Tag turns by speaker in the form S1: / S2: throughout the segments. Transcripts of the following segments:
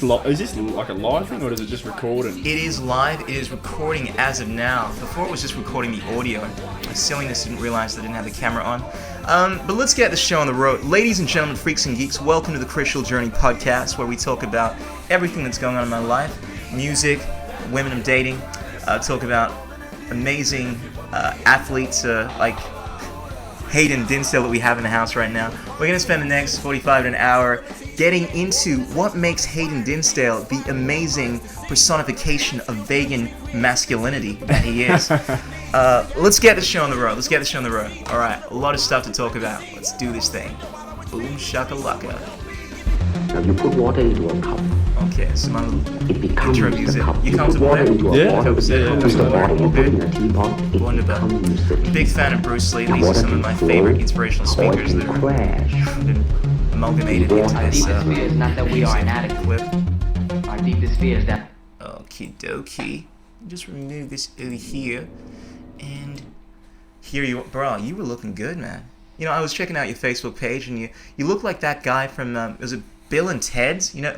S1: Is this like a live thing, or does it just record?
S2: It is live. It is recording as of now. Before it was just recording the audio. My silliness didn't realize I didn't have the camera on. But let's get the show on the road. Ladies and gentlemen, freaks and geeks, welcome to the Crucial Journey podcast, where we talk about everything that's going on in my life. Music, women I'm dating, talk about amazing athletes like Haydn Dinsdale that we have in the house right now. We're going to spend the next 45 to an hour getting into what makes Haydn Dinsdale the amazing personification of vegan masculinity that he is. Let's get the show on the road. All right, a lot of stuff to talk about. Let's do this thing. Boom shakalaka.
S3: Now you put water into a cup.
S2: Okay, so my
S3: It becomes
S2: intro
S3: the
S2: music.
S3: cup.
S2: You
S3: put
S2: comfortable
S3: water
S2: there?
S3: into a
S1: Yeah,
S3: water.
S1: yeah,
S3: It becomes the water. You put it in a teapot. It
S2: Wonderful.
S3: becomes the teapot.
S2: Big fan of Bruce Lee. These are
S3: Water
S2: some of
S3: can
S2: my
S3: flow,
S2: favorite inspirational
S3: or it
S2: speakers
S3: can
S2: that have
S3: crash.
S2: been amalgamated into
S3: Our
S2: this
S3: deepest
S4: fear is not that we are inadequate.
S2: clip.
S4: Our deepest fear is that
S2: Okie dokie. Just remove this over here. And here you are. Bro, you were looking good, man. You know, I was checking out your Facebook page, and you look like that guy from, was it Bill and Ted's? You know?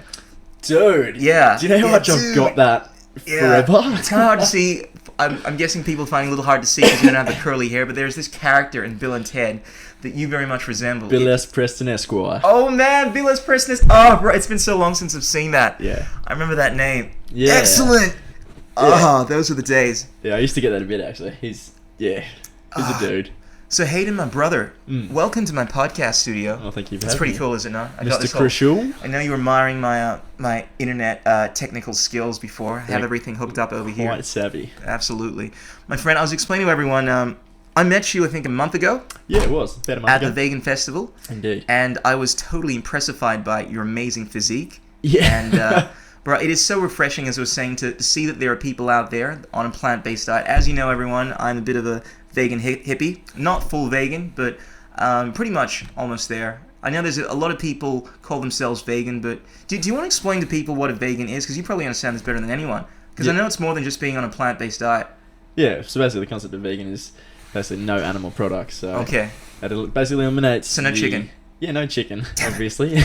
S1: Dude,
S2: Yeah.
S1: do you know how
S2: Yeah,
S1: much
S2: dude.
S1: I've got that
S2: Yeah.
S1: forever?
S2: It's kind of hard to see. I'm guessing people find it a little hard to see because you don't have the curly hair, but there's this character in Bill and Ted that you very much resemble.
S1: Bill S. Preston Esquire.
S2: Oh, man, Bill S. Preston is... Oh, bro, it's been so long since I've seen that.
S1: Yeah.
S2: I remember that name.
S1: Yeah.
S2: Excellent. Oh, those are the days.
S1: Yeah, I used to get that a bit, actually. He's a dude.
S2: So Hayden, my brother, welcome to my podcast studio.
S1: Oh, thank you for
S2: It's
S1: having
S2: pretty
S1: me.
S2: cool, is it not? I
S1: Mr. Crucial.
S2: I know you were admiring my my internet technical skills before. I have everything hooked up over here.
S1: Quite savvy.
S2: Absolutely. My friend, I was explaining to everyone, I met you, I think, a month ago
S1: Yeah, it was. About a month
S2: at
S1: ago.
S2: the Vegan Festival.
S1: Indeed.
S2: And I was totally impressified by your amazing physique.
S1: Yeah.
S2: And, bro, it is so refreshing, as I was saying, to see that there are people out there on a plant-based diet. As you know, everyone, I'm a bit of a vegan hippie. Not full vegan, but pretty much almost there. I know there's a lot of people call themselves vegan, but do you want to explain to people what a vegan is? Because you probably understand this better than anyone. Because I know it's more than just being on a plant-based diet.
S1: Yeah, so basically the concept of vegan is basically no animal products. So
S2: Okay.
S1: That basically eliminates...
S2: So no chicken?
S1: Yeah, no chicken, obviously.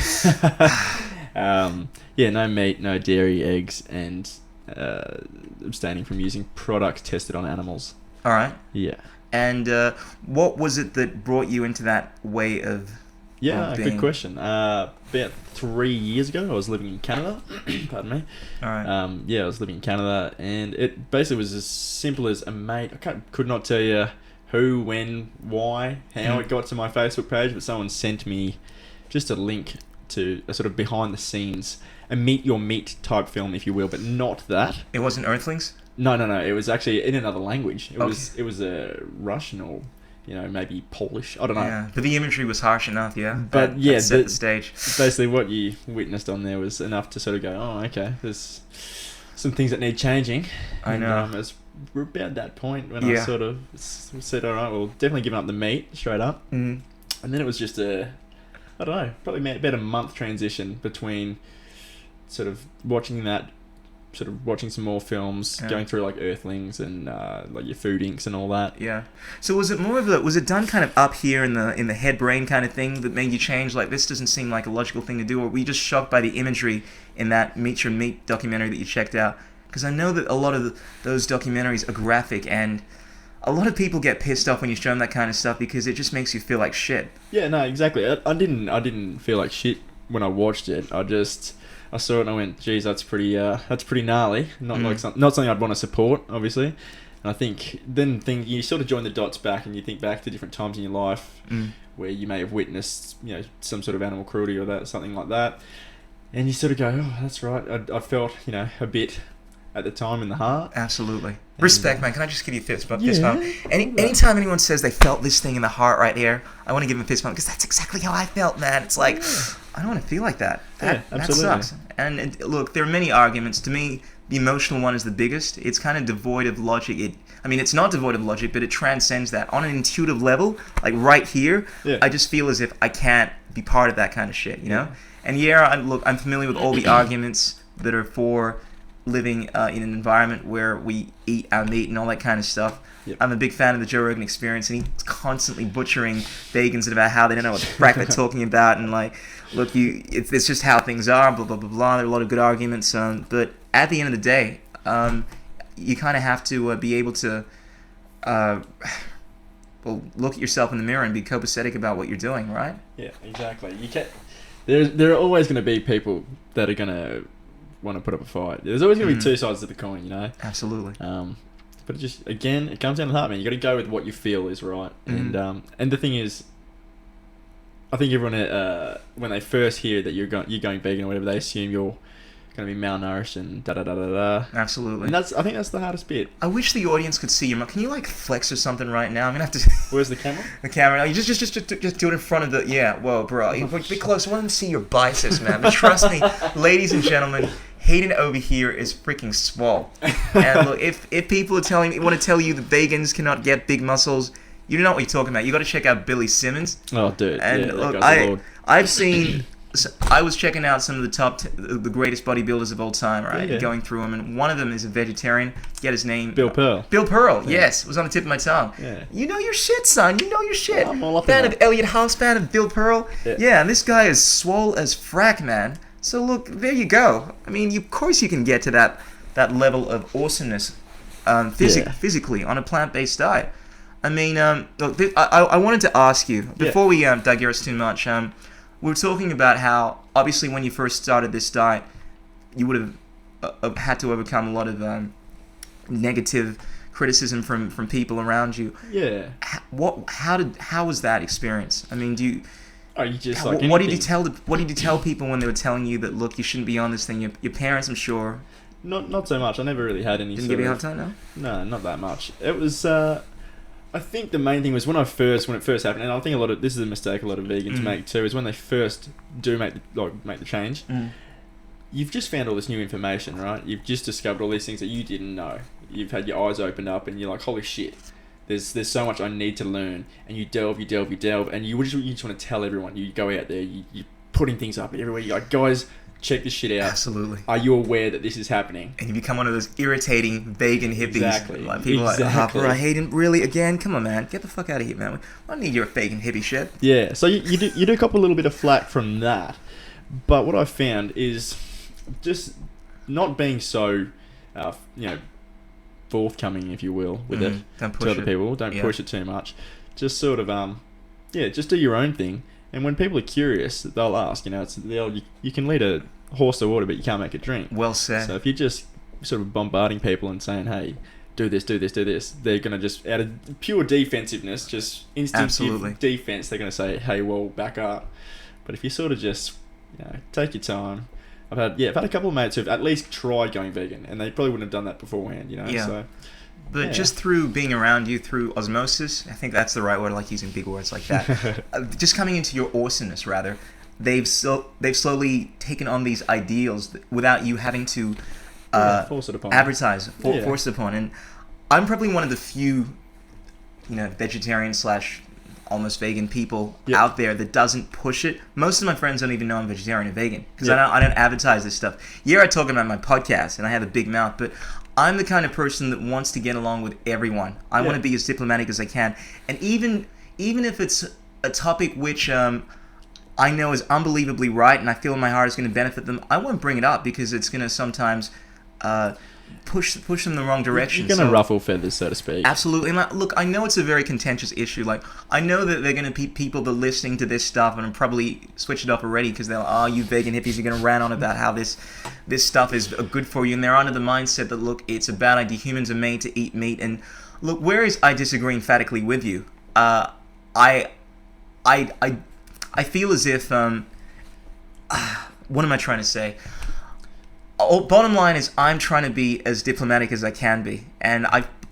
S1: Yeah, no meat, no dairy, eggs, and abstaining from using products tested on animals.
S2: All right.
S1: Yeah.
S2: And what was it that brought you into that way of
S1: Yeah,
S2: being...
S1: good question. About 3 years ago, I was living in Canada. Pardon me.
S2: All right.
S1: Yeah, I was living in Canada, and it basically was as simple as a mate. Could not tell you who, when, why, how it got to my Facebook page, but someone sent me just a link to a sort of behind the scenes, a meet your meat type film, if you will, but not that.
S2: It wasn't Earthlings?
S1: No. It was actually in another language. It
S2: Okay.
S1: was a Russian or maybe Polish. I don't know.
S2: Yeah, but the imagery was harsh enough, yeah.
S1: But
S2: That
S1: yeah,
S2: set the stage.
S1: Basically what you witnessed on there was enough to sort of go, oh, okay, there's some things that need changing.
S2: I know.
S1: And, we're about that point when
S2: Yeah.
S1: I sort of said, all right, well, definitely giving up the meat straight up.
S2: Mm.
S1: And then it was just I don't know, probably about a month transition between sort of watching some more films,
S2: Yeah.
S1: going through like Earthlings and like your Food Inks and all that.
S2: Yeah. So was it more of was it done kind of up here in the head brain kind of thing that made you change? Like, this doesn't seem like a logical thing to do, or were you just shocked by the imagery in that Meet Your Meat documentary that you checked out? Because I know that a lot of those documentaries are graphic, and a lot of people get pissed off when you show them that kind of stuff because it just makes you feel like shit.
S1: Yeah, no, exactly. I didn't feel like shit when I watched it. I saw it and I went, geez, that's pretty gnarly. Not something I'd want to support, obviously. And I think you sort of join the dots back and you think back to different times in your life where you may have witnessed, some sort of animal cruelty or something like that. And you sort of go, oh, that's right. I felt, a bit at the time in the heart.
S2: Absolutely. Respect, man. Can I just give you a fist bump?
S1: Yeah.
S2: Anytime anyone says they felt this thing in the heart right here, I want to give them a fist bump because that's exactly how I felt, man. It's like, I don't want to feel like that. That
S1: absolutely.
S2: sucks. And look, there are many arguments. To me, the emotional one is the biggest. It's kind of devoid of logic. It's not devoid of logic, but it transcends that. On an intuitive level, like right here,
S1: Yeah.
S2: I just feel as if I can't be part of that kind of shit, you know? And I'm familiar with all the arguments that are for living in an environment where we eat our meat and all that kind of stuff.
S1: Yep.
S2: I'm a big fan of the Joe Rogan Experience, and he's constantly butchering vegans about how they don't know what the frack they're talking about, and like, look, it's just how things are, blah blah blah blah. There are a lot of good arguments, but at the end of the day, you kind of have to be able to, look at yourself in the mirror and be copacetic about what you're doing, right?
S1: Yeah, exactly. You can't. There are always going to be people that are going to want to put up a fight. There's always going to be two sides to the coin, you know.
S2: Absolutely.
S1: But it just, again, it comes down to the heart, man. You got to go with what you feel is right. And the thing is, I think everyone when they first hear that you're going vegan or whatever, they assume you're going to be malnourished and da da da da da.
S2: Absolutely.
S1: And I think that's the hardest bit.
S2: I wish the audience could see your mouth. Can you like flex or something right now? I'm gonna have to.
S1: Where's the camera?
S2: The camera. You just do it in front of the. Yeah. Whoa, bro. Be close. I want them to see your biceps, man. But trust me, ladies and gentlemen, Haydn over here is freaking swole. And look, if people want to tell you that vegans cannot get big muscles, you don't know what you're talking about. You got to check out Billy Simmons.
S1: Oh, dude.
S2: And
S1: yeah,
S2: look, I've seen. I was checking out some of the greatest bodybuilders of all time, right?
S1: Yeah.
S2: Going through them, and one of them is a vegetarian. Get his name?
S1: Bill Pearl.
S2: Bill Pearl, yes, was on the tip of my tongue.
S1: Yeah.
S2: You know your shit, son. You know your shit.
S1: I'm all up in
S2: Fan
S1: that.
S2: of Elliot House, fan of Bill Pearl.
S1: Yeah.
S2: And this guy is swole as frack, man. So look, there you go. I mean, of course you can get to that level of awesomeness, physically on a plant-based diet. I mean, look, I wanted to ask you before we digress too much. We were talking about how obviously when you first started this diet, you would have had to overcome a lot of negative criticism from people around you.
S1: Yeah.
S2: How was that experience? I mean,
S1: You just
S2: what
S1: like
S2: did you tell people when they were telling you that, look, you shouldn't be on this thing? Your parents, I'm sure.
S1: Not so much. I never really had any.
S2: Didn't give you a hard time, no?
S1: No, not that much. It was. I think the main thing was when it first happened, and I think this is a mistake a lot of vegans make too, is when they first do make the change. You've just found all this new information, right? You've just discovered all these things that you didn't know. You've had your eyes opened up, and you're like, holy shit. There's so much I need to learn, and you delve, and you just want to tell everyone. You go out there, you're putting things up everywhere. You're like, guys, check this shit out.
S2: Absolutely.
S1: Are you aware that this is happening?
S2: And you become one of those irritating vegan hippies.
S1: Exactly.
S2: Like people like, oh, Hayden, really again? Come on, man, get the fuck out of here, man. I don't need your vegan hippie shit.
S1: Yeah. So you do cop a little bit of flack from that, but what I found is just not being so, forthcoming, if you will, with it
S2: Don't push
S1: to other
S2: it.
S1: people. Don't push it too much. Just sort of just do your own thing. And when people are curious, they'll ask. You can lead a horse to water, but you can't make it drink.
S2: Well said.
S1: So if you're just sort of bombarding people and saying, "Hey, do this," they're gonna just, out of pure defensiveness, just instinctive defense, they're gonna say, "Hey, well, back up." But if you sort of just, take your time. I've had a couple of mates who've at least tried going vegan, and they probably wouldn't have done that beforehand.
S2: Yeah.
S1: So.
S2: But just through being around you, through osmosis, I think that's the right word. I like using big words like that. Just coming into your awesomeness, rather, they've slowly taken on these ideals without you having to
S1: force it upon
S2: advertise, force it upon. And I'm probably one of the few, vegetarian / almost vegan people out there that doesn't push it. Most of my friends don't even know I'm vegetarian or vegan because I don't advertise this stuff. Yeah, I talk about my podcast and I have a big mouth, but I'm the kind of person that wants to get along with everyone. I want to be as diplomatic as I can. And even if it's a topic which I know is unbelievably right and I feel in my heart is going to benefit them, I won't bring it up because it's going to sometimes push them in the wrong direction.
S1: You're going to ruffle feathers, so to speak.
S2: Absolutely. And look, I know it's a very contentious issue. Like, I know that they're going to be people that are listening to this stuff and probably switch it off already because they're like, you vegan hippies are going to rant on about how this stuff is good for you. And they're under the mindset that, look, it's a bad idea. Humans are made to eat meat. And look, whereas I disagree emphatically with you, I feel as if, what am I trying to say? Bottom line is I'm trying to be as diplomatic as I can be, and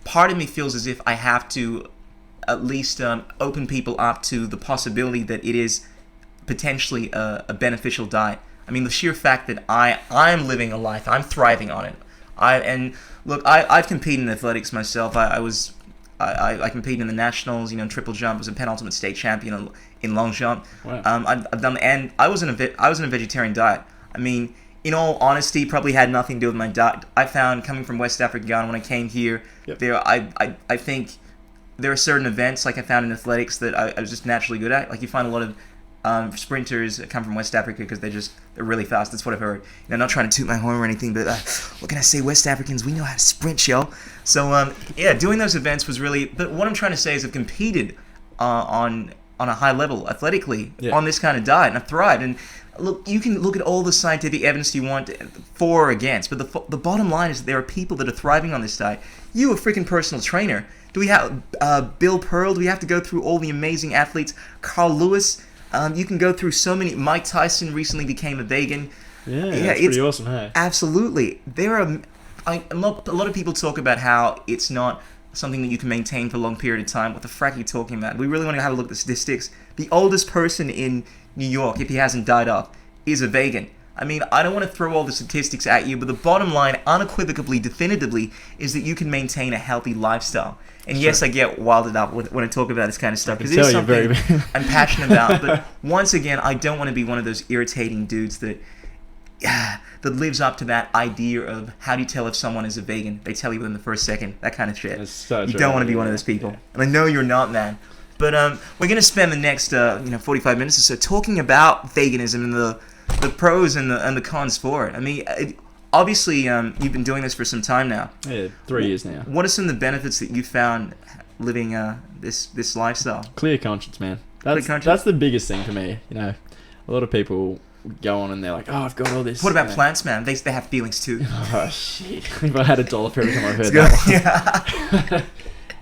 S2: part of me feels as if I have to at least open people up to the possibility that it is potentially a beneficial diet. I mean, the sheer fact that I'm living a life, I'm thriving on it. I've competed in athletics myself. I competed in the nationals, triple jump. I was a penultimate state champion in long jump.
S1: Wow.
S2: I've done, and I was in a vegetarian diet. I mean, in all honesty, probably had nothing to do with my diet. I found, coming from West Africa, Ghana, when I came here, I think there are certain events, like I found in athletics, that I was just naturally good at. Like you find a lot of sprinters that come from West Africa because they're really fast. That's what I've heard. Not trying to toot my horn or anything, but what can I say? West Africans, we know how to sprint, yo. So doing those events was really. But what I'm trying to say is I've competed on a high level athletically on this kind of diet, and I've thrived. And look, you can look at all the scientific evidence you want for or against, but the bottom line is that there are people that are thriving on this diet. You, a freaking personal trainer. Do we have Bill Pearl? Do we have to go through all the amazing athletes? Carl Lewis. You can go through so many. Mike Tyson recently became a vegan.
S1: Yeah, it's pretty awesome, hey?
S2: Absolutely. There are a lot of people talk about how it's not something that you can maintain for a long period of time. What the frack are you talking about? We really want to have a look at the statistics. The oldest person in New York, if he hasn't died off, is a vegan. I mean, I don't want to throw all the statistics at you, but the bottom line, unequivocally, definitively, is that you can maintain a healthy lifestyle. And yes, I get wilded up when I talk about this kind of stuff, because it's something I'm passionate about. But once again, I don't want to be one of those irritating dudes that lives up to that idea of how do you tell if someone is a vegan? They tell you within the first second, that kind of shit. You don't want to be one of those people. Yeah. And I know you're not, man. But we're going to spend the next 45 minutes or so talking about veganism and the pros and the cons for it. I mean, obviously, you've been doing this for some time now.
S1: Yeah, 3 years now.
S2: What are some of the benefits that you found living this lifestyle?
S1: Clear conscience, man. That's the biggest thing for me. A lot of people go on and they're like, oh, I've got all this.
S2: What about plants, man? They have feelings too.
S1: Oh, shit. If I had $1 for every time I heard that.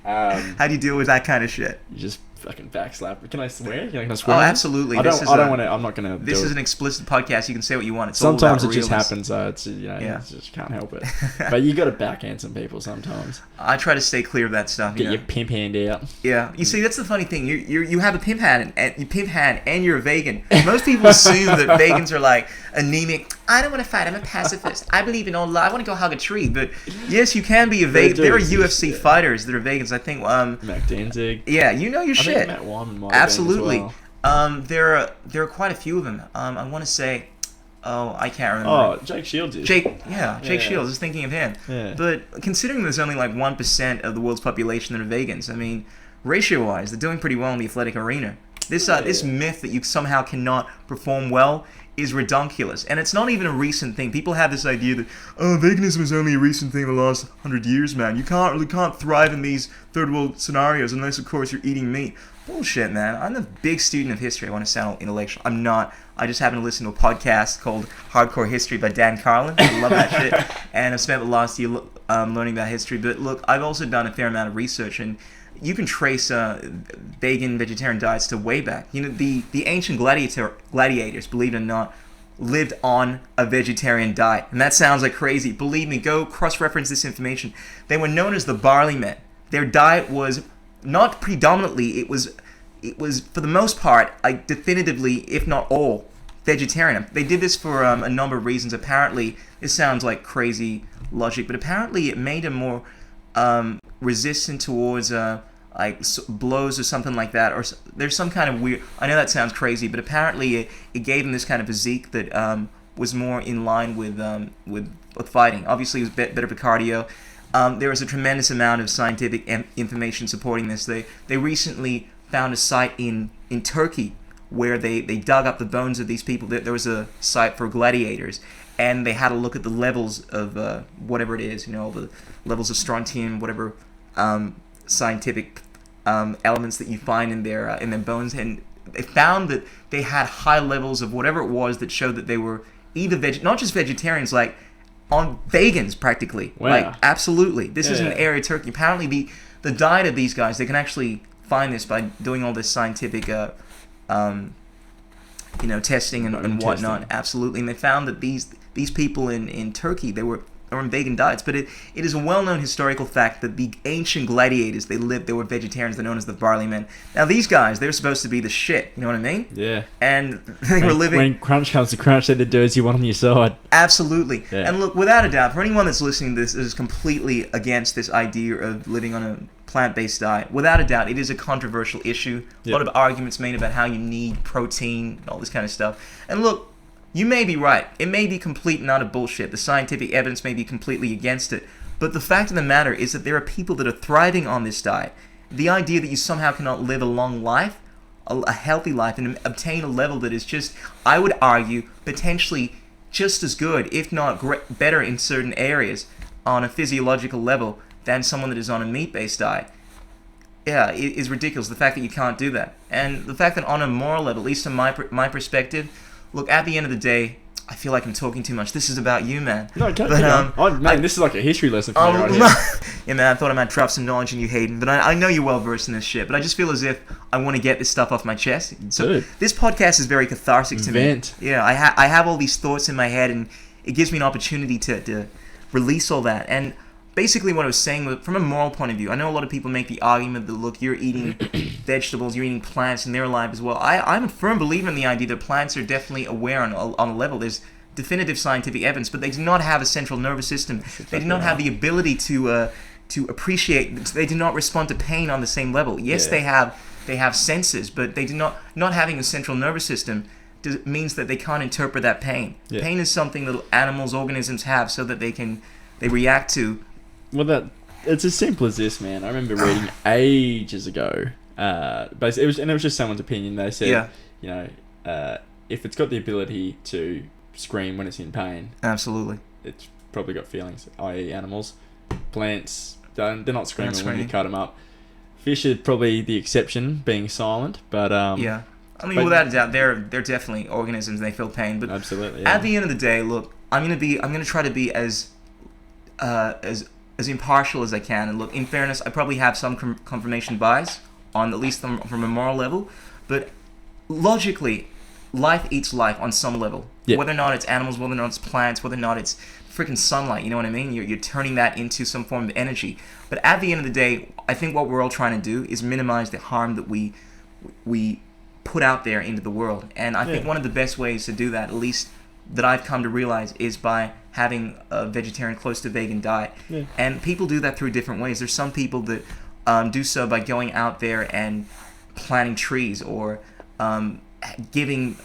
S2: Yeah. How do you deal with that kind of shit?
S1: You just fucking backslap. Can I swear? Can I swear?
S2: Oh, absolutely.
S1: I don't want to. I'm not gonna.
S2: This is an explicit podcast. You can say what you want. It's
S1: sometimes
S2: all
S1: it just happens. It's you just can't help it. But you got to backhand some people sometimes.
S2: I try to stay clear of that stuff.
S1: Get your pimp hand out.
S2: Yeah, you see, that's the funny thing. You have a pimp hand and you're a vegan. Most people assume that vegans are like anemic. I don't want to fight. I'm a pacifist. I believe in all life. I want to go hug a tree. But yes, you can be a vegan. There are UFC fighters that are vegans. I think.
S1: Mac Danzig.
S2: Yeah, you know your shit.
S1: Matt Wyman might
S2: Absolutely.
S1: As well.
S2: There are quite a few of them. I want to say, I can't remember.
S1: Oh, Jake Shields is.
S2: Jake Shields. I was thinking of him.
S1: Yeah.
S2: But considering there's only like 1% of the world's population that are vegans, I mean, ratio-wise, they're doing pretty well in the athletic arena. This myth that you somehow cannot perform well is redonkulous, and it's not even a recent thing. People have this idea that veganism is only a recent thing in the last 100 years, man. You can't thrive in these third world scenarios unless, of course, you're eating meat. Bullshit, man. I'm a big student of history. I want to sound intellectual. I'm not. I just happen to listen to a podcast called Hardcore History by Dan Carlin. I love that shit, and I've spent the last year learning about history. But look, I've also done a fair amount of research, and you can trace vegetarian diets to way back. The ancient gladiators, believe it or not, lived on a vegetarian diet. And that sounds like crazy. Believe me, go cross-reference this information. They were known as the barley men. Their diet was not predominantly, it was for the most part, definitively, if not all, vegetarian. They did this for a number of reasons. Apparently, this sounds like crazy logic, but apparently it made them more resistant towards blows or something like that, or there's some kind of weird. I know that sounds crazy, but apparently it gave them this kind of physique that was more in line with fighting. Obviously, it was better for cardio. There was a tremendous amount of scientific information supporting this. They recently found a site in Turkey where they dug up the bones of these people. There was a site for gladiators, and they had to look at the levels of whatever it is, the levels of strontium, whatever scientific elements that you find in their bones, and they found that they had high levels of whatever it was that showed that they were either not just vegetarians, like on vegans practically.
S1: Wow.
S2: Like absolutely. This is an area of Turkey. Apparently the diet of these guys, they can actually find this by doing all this scientific testing and whatnot. Absolutely. And they found that these people in Turkey, they were on vegan diets, but it is a well-known historical fact that the ancient gladiators, they were vegetarians. They're known as the barley men. Now these guys, they're supposed to be the shit, you know what I mean?
S1: Yeah.
S2: And they were living...
S1: When crunch comes to crunch, they're the dudes you want on your side.
S2: Absolutely.
S1: Yeah.
S2: And look, without a doubt, for anyone that's listening to this is completely against this idea of living on a plant-based diet, without a doubt, it is a controversial issue. A lot of arguments made about how you need protein, all this kind of stuff. And look, you may be right. It may be complete and utter bullshit. The scientific evidence may be completely against it. But the fact of the matter is that there are people that are thriving on this diet. The idea that you somehow cannot live a long life, a healthy life, and obtain a level that is just, I would argue, potentially just as good, if not better in certain areas on a physiological level than someone that is on a meat-based diet. Yeah, it is ridiculous, the fact that you can't do that. And the fact that on a moral level, at least from my perspective, look, at the end of the day, I feel like I'm talking too much. This is about you, man.
S1: No, man, this is like a history lesson for me right here.
S2: Yeah, man, I thought I might drop some knowledge in you, Haydn, but I know you're well-versed in this shit, but I just feel as if I want to get this stuff off my chest. So
S1: Dude.
S2: This podcast is very cathartic to
S1: Vent.
S2: me. Yeah, I have all these thoughts in my head, and it gives me an opportunity to release all that. And basically what I was saying was, from a moral point of view, I know a lot of people make the argument that, look, you're eating vegetables, you're eating plants, and they're alive as well. I'm a firm believer in the idea that plants are definitely aware on a level. There's definitive scientific evidence, but they do not have a central nervous system. They do not have the ability to appreciate. They do not respond to pain on the same level. Yes, they have senses, but they do not having a central nervous system means that they can't interpret that pain.
S1: Yeah.
S2: Pain is something that animals, organisms have, so that they react to.
S1: Well, it's as simple as this, man. I remember reading ages ago. But it was just someone's opinion. They said, if it's got the ability to scream when it's in pain,
S2: Absolutely,
S1: it's probably got feelings. I.e., animals, plants, they're not screaming when you cut them up. Fish are probably the exception, being silent. But
S2: I mean, without a doubt, they're definitely organisms. And they feel pain. But
S1: absolutely,
S2: at the end of the day, look, I'm gonna try to be as impartial as I can. And look, in fairness, I probably have some confirmation bias on, at least from a moral level, but logically, life eats life on some level.
S1: Yeah.
S2: Whether or not it's animals, whether or not it's plants, whether or not it's freaking sunlight, you know what I mean? You're turning that into some form of energy. But at the end of the day, I think what we're all trying to do is minimize the harm that we put out there into the world. And I think one of the best ways to do that, at least that I've come to realize, is by having a vegetarian, close to vegan diet. Yeah. And people do that through different ways. There's some people that do so by going out there and planting trees, or giving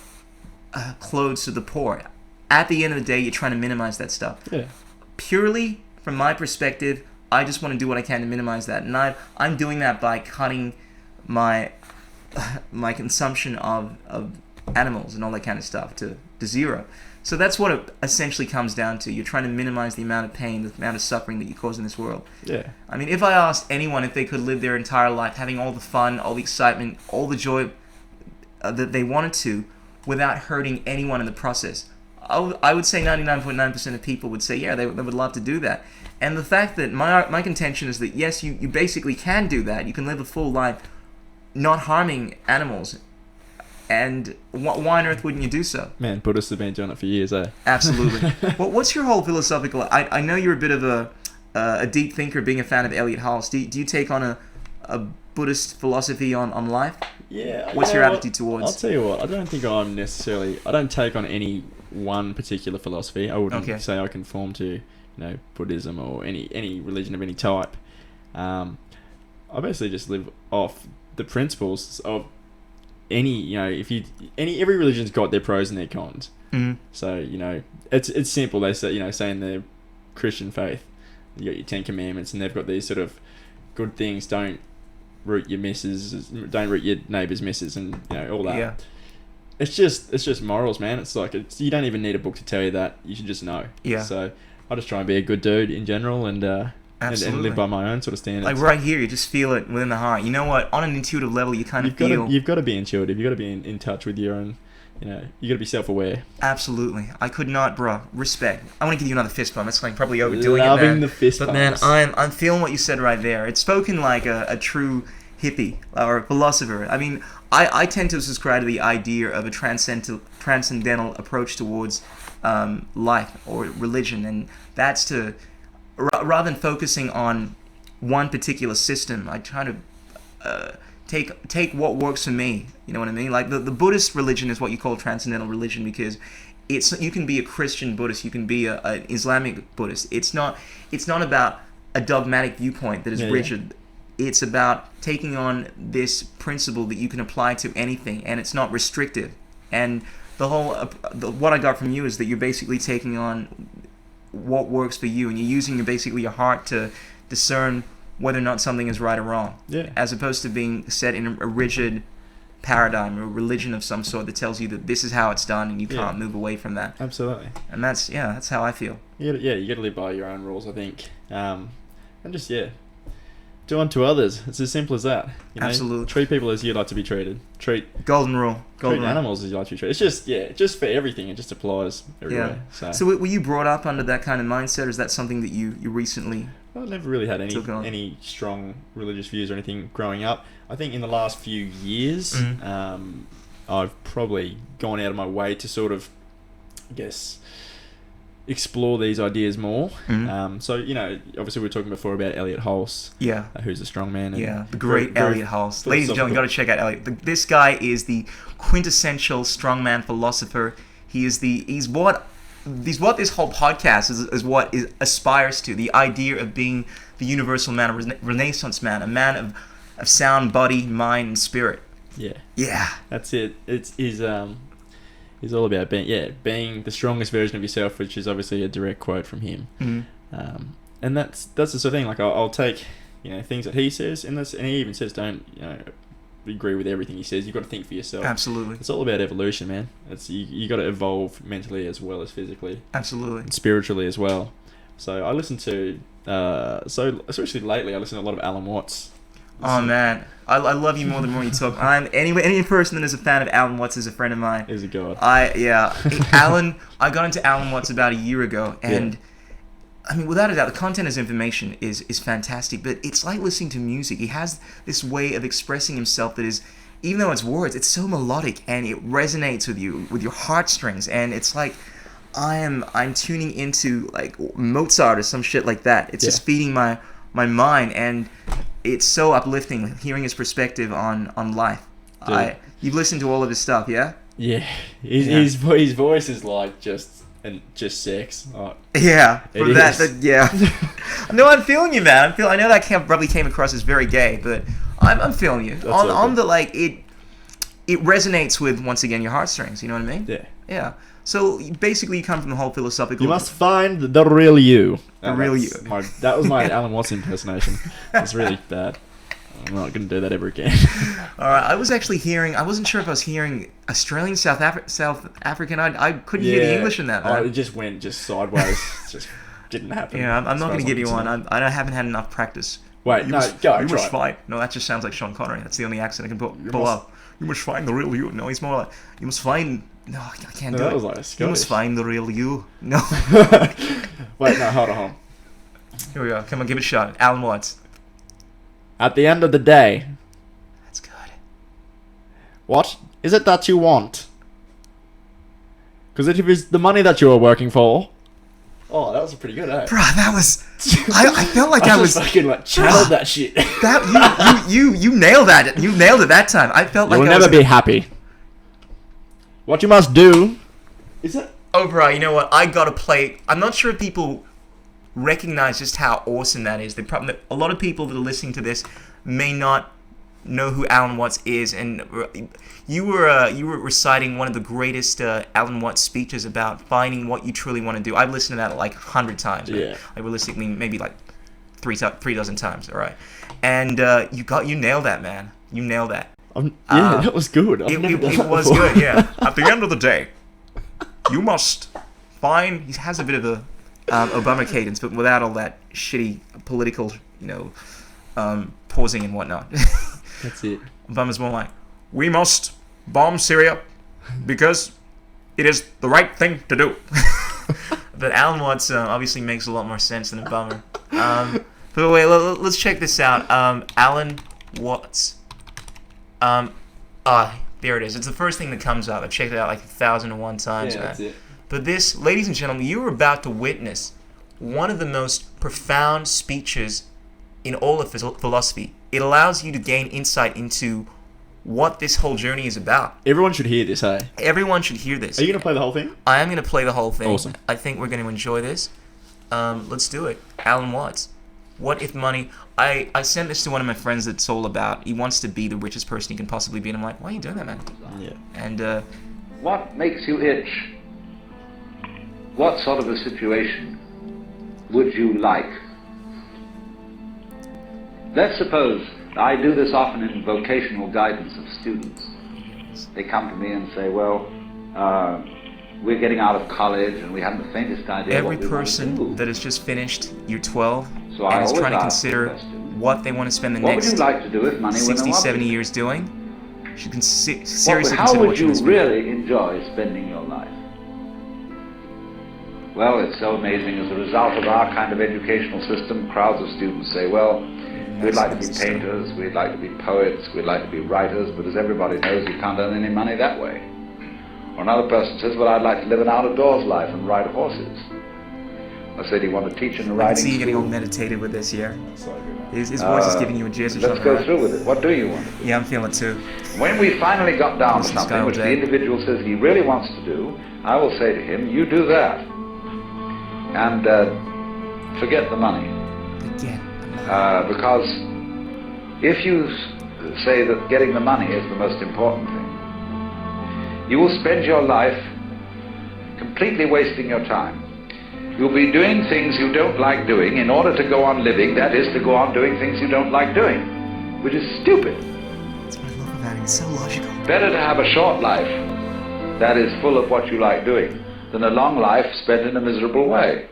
S2: clothes to the poor. At the end of the day, you're trying to minimize that stuff. Yeah. Purely from my perspective, I just want to do what I can to minimize that, and I'm doing that by cutting my consumption of animals and all that kind of stuff to zero. So that's what it essentially comes down to. You're trying to minimize the amount of pain, the amount of suffering that you cause in this world. Yeah. I mean, if I asked anyone if they could live their entire life having all the fun, all the excitement, all the joy that they wanted to, without hurting anyone in the process, I would say 99.9% of people would say, yeah, they would love to do that. And the fact that my contention is that, yes, you basically can do that. You can live a full life not harming animals. And why on earth wouldn't you do so? Man,
S1: Buddhists have been doing it for years, eh?
S2: Absolutely. Well, what's your whole philosophical... I know you're a bit of a deep thinker, being a fan of Elliot Hulse. Do you take on a Buddhist philosophy on life?
S1: Yeah.
S2: What's your attitude towards...
S1: I'll tell you what, I don't think I'm necessarily... I don't take on any one particular philosophy. I wouldn't say I conform to, Buddhism or any religion of any type. I basically just live off the principles of every religion's got their pros and their cons. Mm-hmm. So, it's simple. They say, say in the Christian faith, you got your 10 Commandments, and they've got these sort of good things. Don't root your neighbour's missus, and all that. Yeah. It's just morals, man. It's like you don't even need a book to tell you that. You should just know. Yeah. So I just try and be a good dude in general, and live by my own sort of standards.
S2: Like right here, you just feel it within the heart. You know what? On an intuitive level, you kind of feel...
S1: You've got to be intuitive. You've got to be in touch with your own... you got to be self-aware.
S2: Absolutely. I could not, bro. Respect. I want to give you another fist bump. That's like probably overdoing
S1: Loving
S2: it, man.
S1: the fist
S2: bumps.
S1: But
S2: man, I'm feeling what you said right there. It's spoken like a true hippie or a philosopher. I mean, I tend to subscribe to the idea of a transcendental approach towards life or religion, and that's to... rather than focusing on one particular system, I try to take what works for me. You know what I mean? Like the Buddhist religion is what you call transcendental religion, because you can be a Christian Buddhist, you can be an Islamic Buddhist. It's not about a dogmatic viewpoint that is rigid. It's about taking on this principle that you can apply to anything, and it's not restrictive. And what I got from you is that you're basically taking on what works for you, and you're using basically your heart to discern whether or not something is right or wrong.
S1: Yeah.
S2: As opposed to being set in a rigid paradigm or a religion of some sort that tells you that this is how it's done and you can't move away from that.
S1: Absolutely.
S2: And that's how I feel.
S1: You gotta live by your own rules, I think. And just do unto others. It's as simple as that. You know?
S2: Absolutely.
S1: Treat people as you'd like to be treated. Treat
S2: Golden rule.
S1: animals as you like to be treated. It's just for everything. It just applies everywhere.
S2: So were you brought up under that kind of mindset, or is that something that you recently...
S1: I never really had
S2: took on?
S1: any strong religious views or anything growing up. I think in the last few years, I've probably gone out of my way to sort of, I guess, explore these ideas more. So, you know, obviously we were talking before about Elliot Hulse, who's a strong man.
S2: The great Elliot Hulse. Ladies and gentlemen, you got to check out Elliot. This guy is the quintessential strongman philosopher. He's what this whole podcast is what it aspires to. The idea of being the universal man, a Renaissance man, a man of sound body, mind, and spirit. Yeah.
S1: That's it. He's all about being the strongest version of yourself, which is obviously a direct quote from him. And that's the sort of thing. Like I'll take things that he says, and he even says don't agree with everything he says. You've got to think for yourself.
S2: Absolutely.
S1: It's all about evolution, man. It's you got to evolve mentally as well as physically.
S2: Absolutely. And
S1: spiritually as well. So I listen to especially lately I listen to a lot of Alan Watts.
S2: Oh man, I love you more the more you talk. Any person that is a fan of Alan Watts is a friend of mine.
S1: He's a god.
S2: Alan. I got into Alan Watts about a year ago, and I mean, without a doubt, the content as information is fantastic. But it's like listening to music. He has this way of expressing himself that is, even though it's words, it's so melodic and it resonates with you, with your heartstrings, and it's like I'm tuning into like Mozart or some shit like that. It's just feeding my mind, and it's so uplifting hearing his perspective on life. You've listened to all of his stuff, yeah?
S1: Yeah. His voice is like just sex.
S2: No, I'm feeling you, man. I know that probably came across as very gay, but I'm feeling you. On the like it resonates with, once again, your heartstrings. You know what I mean?
S1: Yeah.
S2: Yeah. So basically, you come from the whole philosophical.
S1: You must find the real you.
S2: The real you.
S1: That was my Alan Watts impersonation. It's really bad. I'm not going to do that ever again.
S2: All right. I was actually hearing. I wasn't sure if I was hearing Australian, South African. I couldn't hear the English in that. Man.
S1: It just went sideways. It just didn't happen.
S2: Yeah, I'm not going to give you one. I haven't had enough practice.
S1: Wait,
S2: you must find. No, that just sounds like Sean Connery. That's the only accent I can pull up. You must find the real you. No, he's more like you must find. No, I can't do it.
S1: That was like Scottish.
S2: You must find the real you. No.
S1: Wait, no, hold on.
S2: Here we go. Come on, give it a shot. Alan Watts.
S1: At the end of the day.
S2: That's good.
S1: What is it that you want? Because it is the money that you are working for. Oh, that was pretty good, eh?
S2: Bruh, that was... I felt like I was...
S1: fucking like channeled that shit.
S2: You nailed that. You nailed it that time. I felt like
S1: You'll never be happy. What you must do... Is it?
S2: Oh, bro, you know what? I gotta play... I'm not sure if people recognize just how awesome that is. A lot of people that are listening to this may not know who Alan Watts is, and you were reciting one of the greatest Alan Watts speeches about finding what you truly want to do. I've listened to that like 100 times.
S1: Yeah.
S2: Like realistically, maybe like three dozen times. All right, and you nailed that, man. You nailed that.
S1: That was good.
S2: It was good. Yeah. At the end of the day, you must find. He has a bit of a Obama cadence, but without all that shitty political, pausing and whatnot.
S1: That's it.
S2: Obama's more like, we must bomb Syria because it is the right thing to do. But Alan Watts obviously makes a lot more sense than Obama. But wait, let's check this out. Alan Watts. There it is. It's the first thing that comes up. I've checked it out like 1,001 times.
S1: Yeah, that's it.
S2: But this, ladies and gentlemen, you are about to witness one of the most profound speeches in all of philosophy. It allows you to gain insight into what this whole journey is about.
S1: Everyone should hear this, hey?
S2: Everyone should hear this.
S1: Are you going to play the whole thing?
S2: I am going to play the whole thing.
S1: Awesome.
S2: I think we're going to enjoy this. Let's do it. Alan Watts. What if money... I sent this to one of my friends that's all about... He wants to be the richest person he can possibly be. And I'm like, why are you doing that, man?
S1: Yeah.
S2: And
S5: what makes you itch? What sort of a situation would you like? Let's suppose, I do this often in vocational guidance of students. They come to me and say, well, we're getting out of college and we haven't the faintest idea
S2: Every
S5: what we want to
S2: person
S5: do.
S2: that has just finished year 12
S5: So I
S2: and is
S5: always
S2: trying to
S5: ask the
S2: consider
S5: question,
S2: what they want to spend the
S5: what would
S2: next
S5: you like to do if money were
S2: 60,
S5: no
S2: 70
S5: object?
S2: years doing should seriously
S5: How
S2: consider
S5: would
S2: what
S5: you
S2: want to spend.
S5: really enjoy spending your life? Well, it's so amazing. As a result of our kind of educational system, crowds of students say, well, we'd like to be painters, we'd like to be poets, we'd like to be writers, but as everybody knows, you can't earn any money that way. Or another person says, well, I'd like to live an out-of-doors life and ride horses. I said, do you want to teach in a
S2: I
S5: riding
S2: can see you getting all
S5: school?
S2: meditative with this here. His voice is giving you a jizz or
S5: Let's
S2: something,
S5: go
S2: right?
S5: through with it. What do you want?
S2: Yeah, I'm feeling it too.
S5: When we finally got down to
S2: Listen, Sky
S5: something
S2: all
S5: which the
S2: day.
S5: individual says he really wants to do, I will say to him, you do that. And forget the money.
S2: Again.
S5: Because if you say that getting the money is the most important thing, you will spend your life completely wasting your time. You'll be doing things you don't like doing in order to go on living, that is, to go on doing things you don't like doing, which is stupid.
S2: That's what I love about it. It's so logical.
S5: Better to have a short life that is full of what you like doing than a long life spent in a miserable way.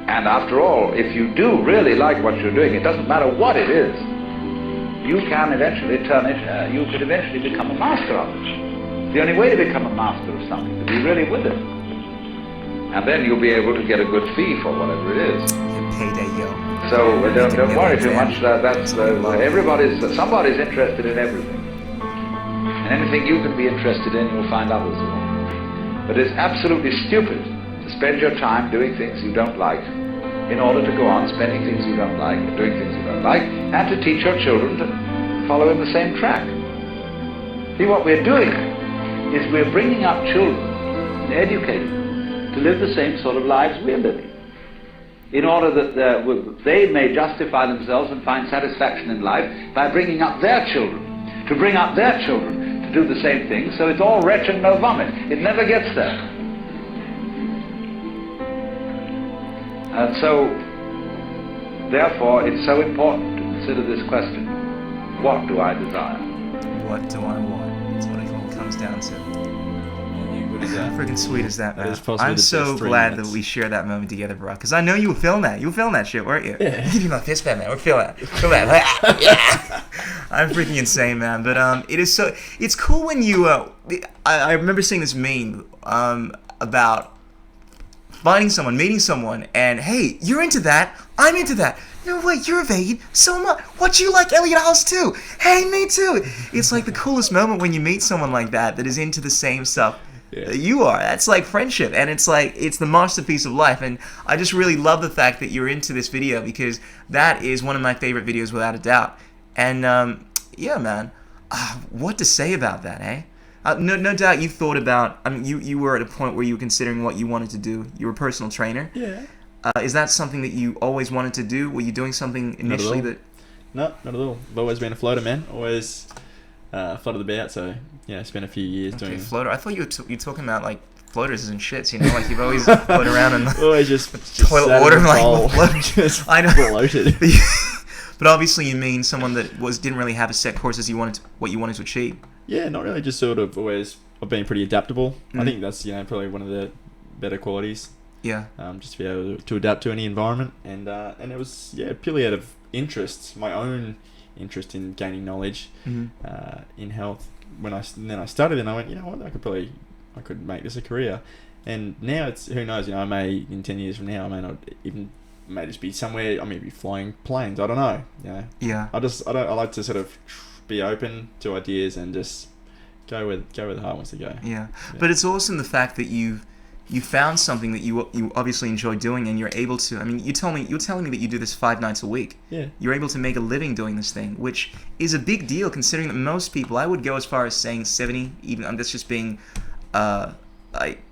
S5: And after all, if you do really like what you're doing, it doesn't matter what it is, you can eventually turn it, you could eventually become a master of it. The only way to become a master of something is to be really with it. And then you'll be able to get a good fee for whatever it is.
S2: Your payday, yo.
S5: So don't worry too much. Somebody's interested in everything. And anything you can be interested in, you'll find others will. But it's absolutely stupid to spend your time doing things you don't like in order to go on spending things you don't like, doing things you don't like, and to teach your children to follow in the same track. See, what we're doing is we're bringing up children and educating them to live the same sort of lives we're living, in order that they may justify themselves and find satisfaction in life by bringing up their children, to bring up their children to do the same thing, so it's all wretch and no vomit. It never gets there. And so, therefore, it's so important to consider this question: what do I desire?
S2: What do I want? That's what it all comes down to.
S1: What is that?
S2: Freaking sweet is that,
S1: That
S2: man.
S1: is possibly
S2: I'm
S1: the
S2: so
S1: best 3
S2: glad
S1: minutes.
S2: that we shared that moment together, bro. Because I know you were feeling that. You were feeling that shit, weren't you?
S1: Yeah.
S2: You give me my fist bump, man. We're feeling that. Feel that. Yeah. I'm freaking insane, man. But it is so. It's cool when you. I remember seeing this meme about finding someone, meeting someone, and hey, you're into that. I'm into that. No, wait, you're a vegan. So am I. What, you like Elliot House too? Hey, me too. It's like the coolest moment when you meet someone like that is into the same stuff that you are. That's like friendship, and it's like, it's the masterpiece of life. And I just really love the fact that you're into this video, because that is one of my favorite videos without a doubt. And yeah, man, what to say about that, eh? No doubt you thought about, I mean, you were at a point where you were considering what you wanted to do. You were a personal trainer.
S1: Yeah.
S2: Is that something that you always wanted to do? Were you doing something initially that...
S1: No, not at all. I've always been a floater, man. Always floated about, so yeah, spent a few years
S2: Okay,
S1: doing...
S2: floater. I thought you were talking about like floaters and shits, you know, like you've always floated around and
S1: Always just
S2: toilet
S1: sat in
S2: water
S1: the
S2: and
S1: bowl,
S2: like float.
S1: just
S2: I know.
S1: floated.
S2: But obviously you mean someone that didn't really have a set course as what you wanted to achieve.
S1: Yeah, not really. Just sort of always. I've been pretty adaptable.
S2: Mm.
S1: I think that's probably one of the better qualities.
S2: Yeah.
S1: Just to be able to adapt to any environment, and it was purely out of interest, my own interest in gaining knowledge in health. Then I started, and I went, you know what, I could make this a career. And now it's, who knows, I may, in 10 years from now, I may not even, may just be somewhere, I may be flying planes, I don't know,
S2: Yeah.
S1: I like to sort of be open to ideas and just go where the heart wants to go.
S2: Yeah. But it's awesome the fact that you found something that you obviously enjoy doing, and you're able to. I mean, you're telling me that you do this 5 nights a week.
S1: Yeah.
S2: You're able to make a living doing this thing, which is a big deal considering that most people, I would go as far as saying 70, even that's just being, like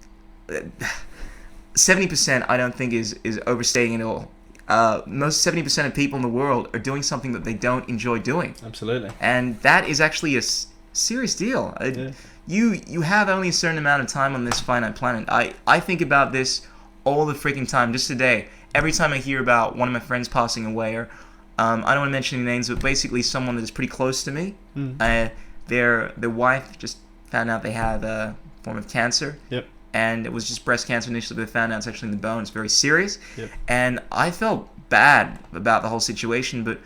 S2: 70%. I don't think is overstating it all. Most 70% of people in the world are doing something that they don't enjoy doing.
S1: Absolutely.
S2: And that is actually a Serious deal.
S1: Yeah.
S2: You have only a certain amount of time on this finite planet. I think about this all the freaking time. Just today, every time I hear about one of my friends passing away, or I don't want to mention any names, but basically someone that is pretty close to me. Their wife just found out they had a form of cancer.
S1: Yep.
S2: And it was just breast cancer initially, but they found out it's actually in the bone. It's very serious.
S1: Yep.
S2: And I felt bad about the whole situation, but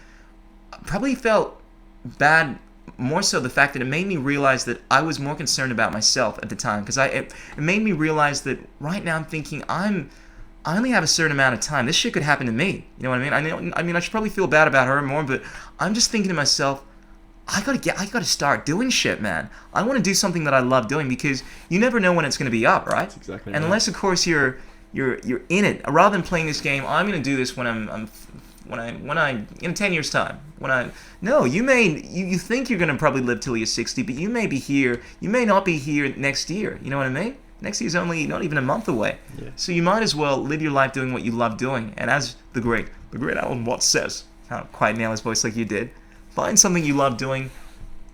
S2: I probably felt bad more so the fact that it made me realize that I was more concerned about myself at the time, because it made me realize that right now I'm thinking I only have a certain amount of time. This shit could happen to me. You know what I mean? I mean I should probably feel bad about her more, but I'm just thinking to myself, I gotta start doing shit, man. I want to do something that I love doing, because you never know when it's gonna be up, right?
S1: That's exactly
S2: and
S1: right.
S2: unless of course you're in it. Rather than playing this game, I'm gonna do this when I in 10 years time. You think you're gonna probably live till you're 60, but you may be here. You may not be here next year. You know what I mean? Next year's only not even a month away.
S1: Yeah.
S2: So you might as well live your life doing what you love doing. And as the great Alan Watts says, can't quite nail his voice like you did. Find something you love doing,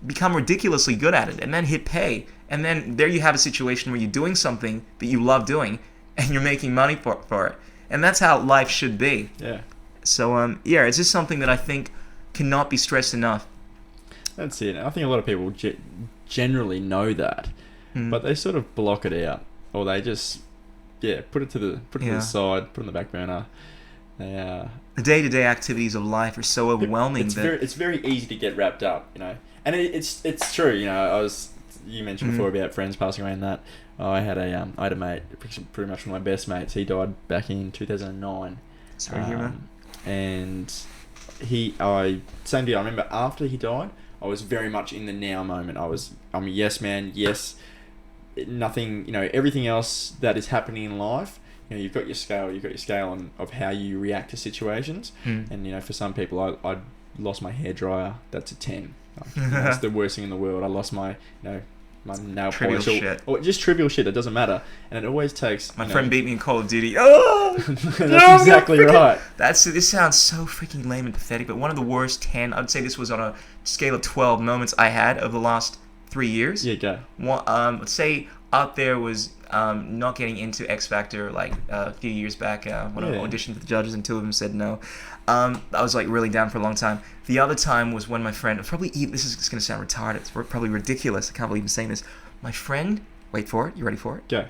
S2: become ridiculously good at it, and then hit pay. And then there you have a situation where you're doing something that you love doing, and you're making money for it. And that's how life should be.
S1: Yeah.
S2: So, it's just something that I think cannot be stressed enough.
S1: That's it. I think a lot of people generally know that, but they sort of block it out, or they just, put it to the side, put it on the back burner.
S2: The day-to-day activities of life are so overwhelming
S1: it's very easy to get wrapped up, you know. And it's true, you know. You mentioned before about friends passing away and that. I had a mate, pretty much one of my best mates. He died back in 2009.
S2: Sorry to hear, man.
S1: And same deal. I remember after he died, I was very much in the now moment. I'm a yes man. Yes, nothing. You know, everything else that is happening in life. You know, you've got your scale of how you react to situations. And you know, for some people, I lost my hairdryer. That's a 10. That's the worst thing in the world. I lost my my nail
S2: trivial
S1: polish
S2: shit.
S1: or just trivial shit. It doesn't matter, and it always takes.
S2: My friend beat me in Call of Duty. Oh,
S1: that's exactly right.
S2: This sounds so freaking lame and pathetic, but one of the worst 10. I'd say this was on a scale of 12 moments I had over the last 3 years.
S1: Yeah, go.
S2: Let's say out there was not getting into X Factor like a few years back when I auditioned for the judges and 2 of them said no. I was like really down for a long time. The other time was when my friend, this is going to sound retarded, it's probably ridiculous, I can't believe I'm saying this. My friend, wait for it, you ready for it?
S1: Go.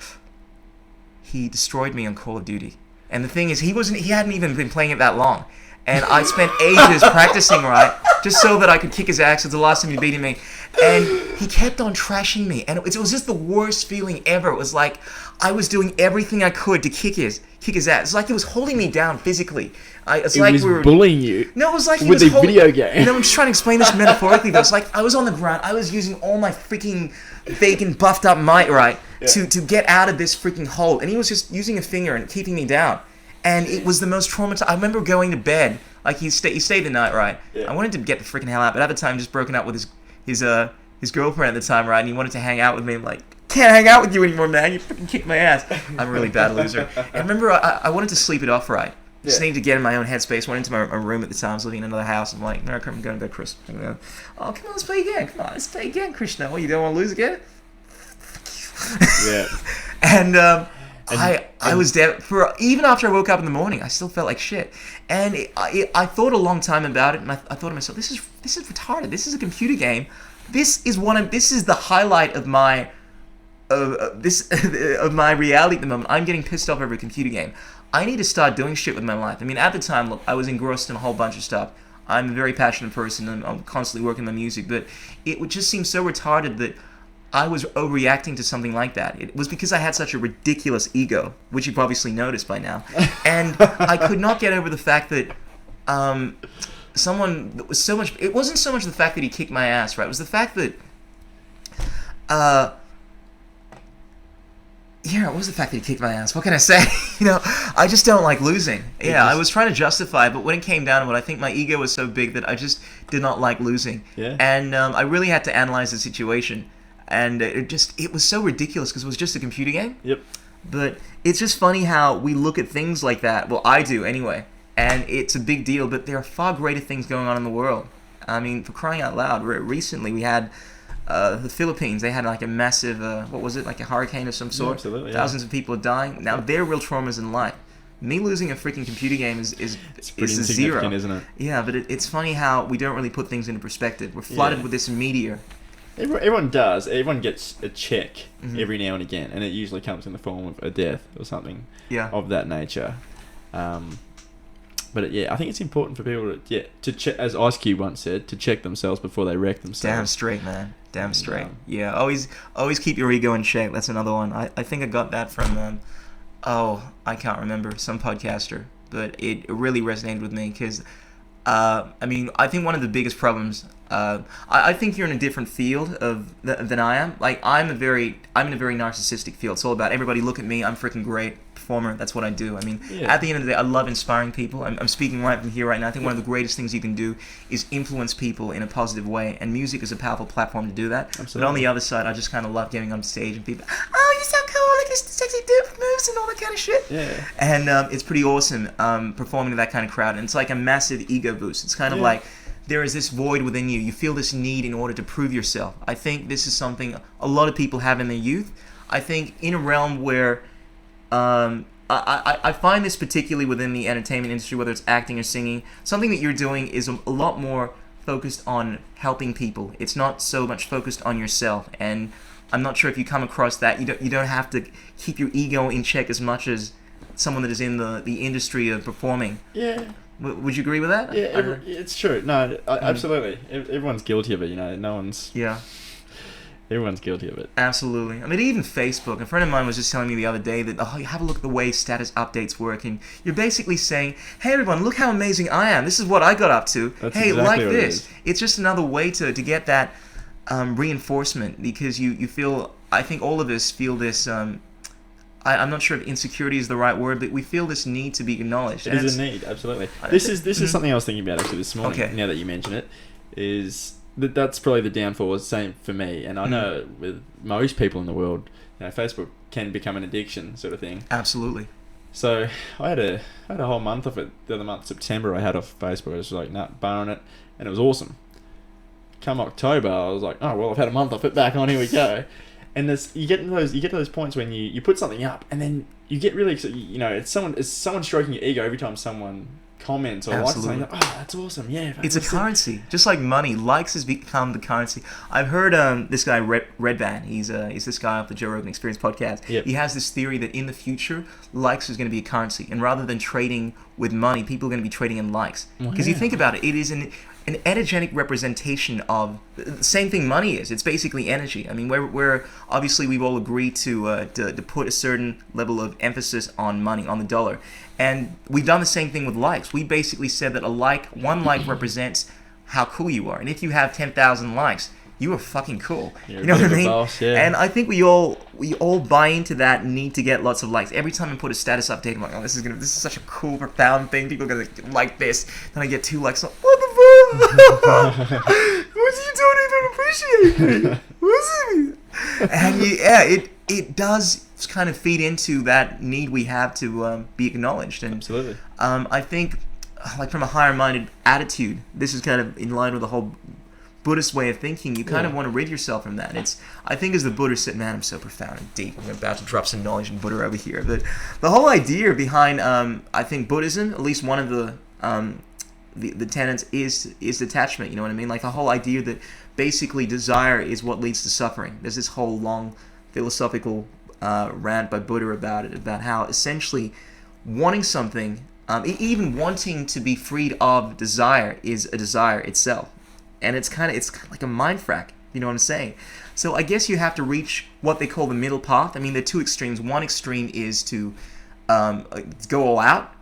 S2: He destroyed me on Call of Duty. And the thing is, he hadn't even been playing it that long. And I spent ages practicing, right? Just so that I could kick his ass. It's the last time he beat me. And he kept on trashing me. And it was just the worst feeling ever. It was like I was doing everything I could to kick his ass. It's like he was holding me down physically.
S1: It was bullying you.
S2: No, it was like he
S1: with
S2: was
S1: the video game.
S2: No, I'm just trying to explain this metaphorically. But it's like I was on the ground. I was using all my freaking bacon buffed up might, right, to get out of this freaking hole. And he was just using a finger and keeping me down. And it was the most traumatizing. I remember going to bed. Like he stayed the night, right? I wanted to get the freaking hell out, but at the time, just broken up with his girlfriend at the time, right? And he wanted to hang out with me. I'm like, can't hang out with you anymore, man. You freaking kicked my ass. I'm a really bad loser. And I remember I wanted to sleep it off, right? Just needed to get in my own headspace. Went into my room at the time. I was living in another house. I'm like, no, I'm going to bed, Chris. Oh, come on, let's play again. Come on, let's play again, Krishna. What, you don't want to lose again?
S1: Yeah.
S2: And I was dead even after I woke up in the morning. I still felt like shit, and I thought a long time about it, and I thought to myself, this is retarded. This is a computer game. This is the highlight of my of my reality at the moment. I'm getting pissed off over a computer game. I need to start doing shit with my life. I mean, at the time, look, I was engrossed in a whole bunch of stuff. I'm a very passionate person, and I'm constantly working on my music, but it would just seem so retarded that I was overreacting to something like that. It was because I had such a ridiculous ego, which you've obviously noticed by now. And I could not get over the fact that someone that was so much... It wasn't so much the fact that he kicked my ass, right? It was the fact that... it was the fact that he kicked my ass. What can I say? I just don't like losing. Yeah, I was trying to justify it, but when it came down to it, I think my ego was so big that I just did not like losing.
S1: Yeah.
S2: And I really had to analyze the situation. And it was so ridiculous because it was just a computer game.
S1: Yep.
S2: But it's just funny how we look at things like that. Well, I do anyway. And it's a big deal, but there are far greater things going on in the world. I mean, for crying out loud, recently we had the Philippines, they had like a massive, what was it, like a hurricane of some sort?
S1: absolutely,
S2: Thousands of people are dying. Now, their real traumas in life. Me losing a freaking computer game is
S1: pretty
S2: a zero.
S1: insignificant, isn't it?
S2: Yeah, but it's funny how we don't really put things into perspective. We're flooded with this media.
S1: Everyone does. Everyone gets a check
S2: Mm-hmm.
S1: every now and again, and it usually comes in the form of a death or something of that nature. But I think it's important for people to check, as Ice Cube once said, to check themselves before they wreck themselves.
S2: Damn straight, man. Damn straight. Yeah, always keep your ego in check. That's another one. I think I got that from I can't remember, some podcaster, but it really resonated with me because I think one of the biggest problems. I think you're in a different field than I am. Like I'm in a very narcissistic field. It's all about everybody look at me. I'm freaking great performer. That's what I do. I mean, at the end of the day, I love inspiring people. I'm speaking right from here right now. I think one of the greatest things you can do is influence people in a positive way, and music is a powerful platform to do that.
S1: Absolutely.
S2: But on the other side, I just kind of love getting on stage and people, oh, you're so cool, like this sexy dude moves and all that kind of shit.
S1: Yeah.
S2: And it's pretty awesome performing to that kind of crowd, and it's like a massive ego boost. It's kind of like there is this void within you. You feel this need in order to prove yourself. I think this is something a lot of people have in their youth. I think in a realm where I find this particularly within the entertainment industry, whether it's acting or singing, something that you're doing is a lot more focused on helping people. It's not so much focused on yourself. And I'm not sure if you come across that. You don't have to keep your ego in check as much as someone that is in the industry of performing.
S1: Yeah.
S2: Would you agree with that?
S1: Yeah, it's true. No, absolutely. Everyone's guilty of it, no one's...
S2: Yeah.
S1: Everyone's guilty of it.
S2: Absolutely. I mean, even Facebook. A friend of mine was just telling me the other day that, have a look at the way status updates work, and you're basically saying, hey, everyone, look how amazing I am. This is what I got up to.
S1: That's
S2: hey,
S1: exactly
S2: like
S1: what
S2: this.
S1: it is.
S2: It's just another way to get that reinforcement, because you feel, I think all of us feel this... I'm not sure if insecurity is the right word, but we feel this need to be acknowledged.
S1: It is a need, absolutely. This is something I was thinking about actually this morning.
S2: Okay.
S1: Now that you mention it, is that's probably the downfall. Same for me, and I know with most people in the world, Facebook can become an addiction, sort of thing.
S2: Absolutely.
S1: So I had a whole month of it. The other month, September, I had off Facebook. I was like, barring it, and it was awesome. Come October, I was like, oh well, I've had a month off it. Back on, here we go. And you get to those points when you put something up, and then you get really excited. It's someone stroking your ego every time someone comments or likes something. Like, oh, that's awesome! Yeah,
S2: it's a currency, just like money. Likes has become the currency. I've heard this guy Redvan. He's this guy off the Joe Rogan Experience podcast.
S1: Yep.
S2: He has this theory that in the future, likes is going to be a currency, and rather than trading with money, people are going to be trading in likes. Because you think about it, it is an energetic representation of the same thing money is. It's basically energy. I mean, we're obviously we've all agreed to put a certain level of emphasis on money, on the dollar, and we've done the same thing with likes. We basically said that one like represents how cool you are, and if you have 10,000 likes, you are fucking cool.
S1: You're
S2: you know what I mean?
S1: Boss, yeah.
S2: And I think we all buy into that need to get lots of likes. Every time I put a status update, I'm like, oh, this is such a cool, profound thing. People are gonna like this. Then I get 2 likes. Like, what the fuck? You don't even appreciate me. What's it? And it does kind of feed into that need we have to be acknowledged. And
S1: Absolutely.
S2: I think, like from a higher-minded attitude, this is kind of in line with the whole Buddhist way of thinking. You kind of want to rid yourself from that. I think as the Buddha said, man, I'm so profound and deep. I'm about to drop some knowledge in Buddha over here. But the whole idea behind, I think Buddhism, at least one of the tenets is detachment. You know what I mean? Like the whole idea that basically desire is what leads to suffering. There's this whole long philosophical rant by Buddha about it, about how essentially wanting something, even wanting to be freed of desire, is a desire itself. And it's kind of like a mind frack, you know what I'm saying? So I guess you have to reach what they call the middle path. I mean, there are 2 extremes. One extreme is to go all out,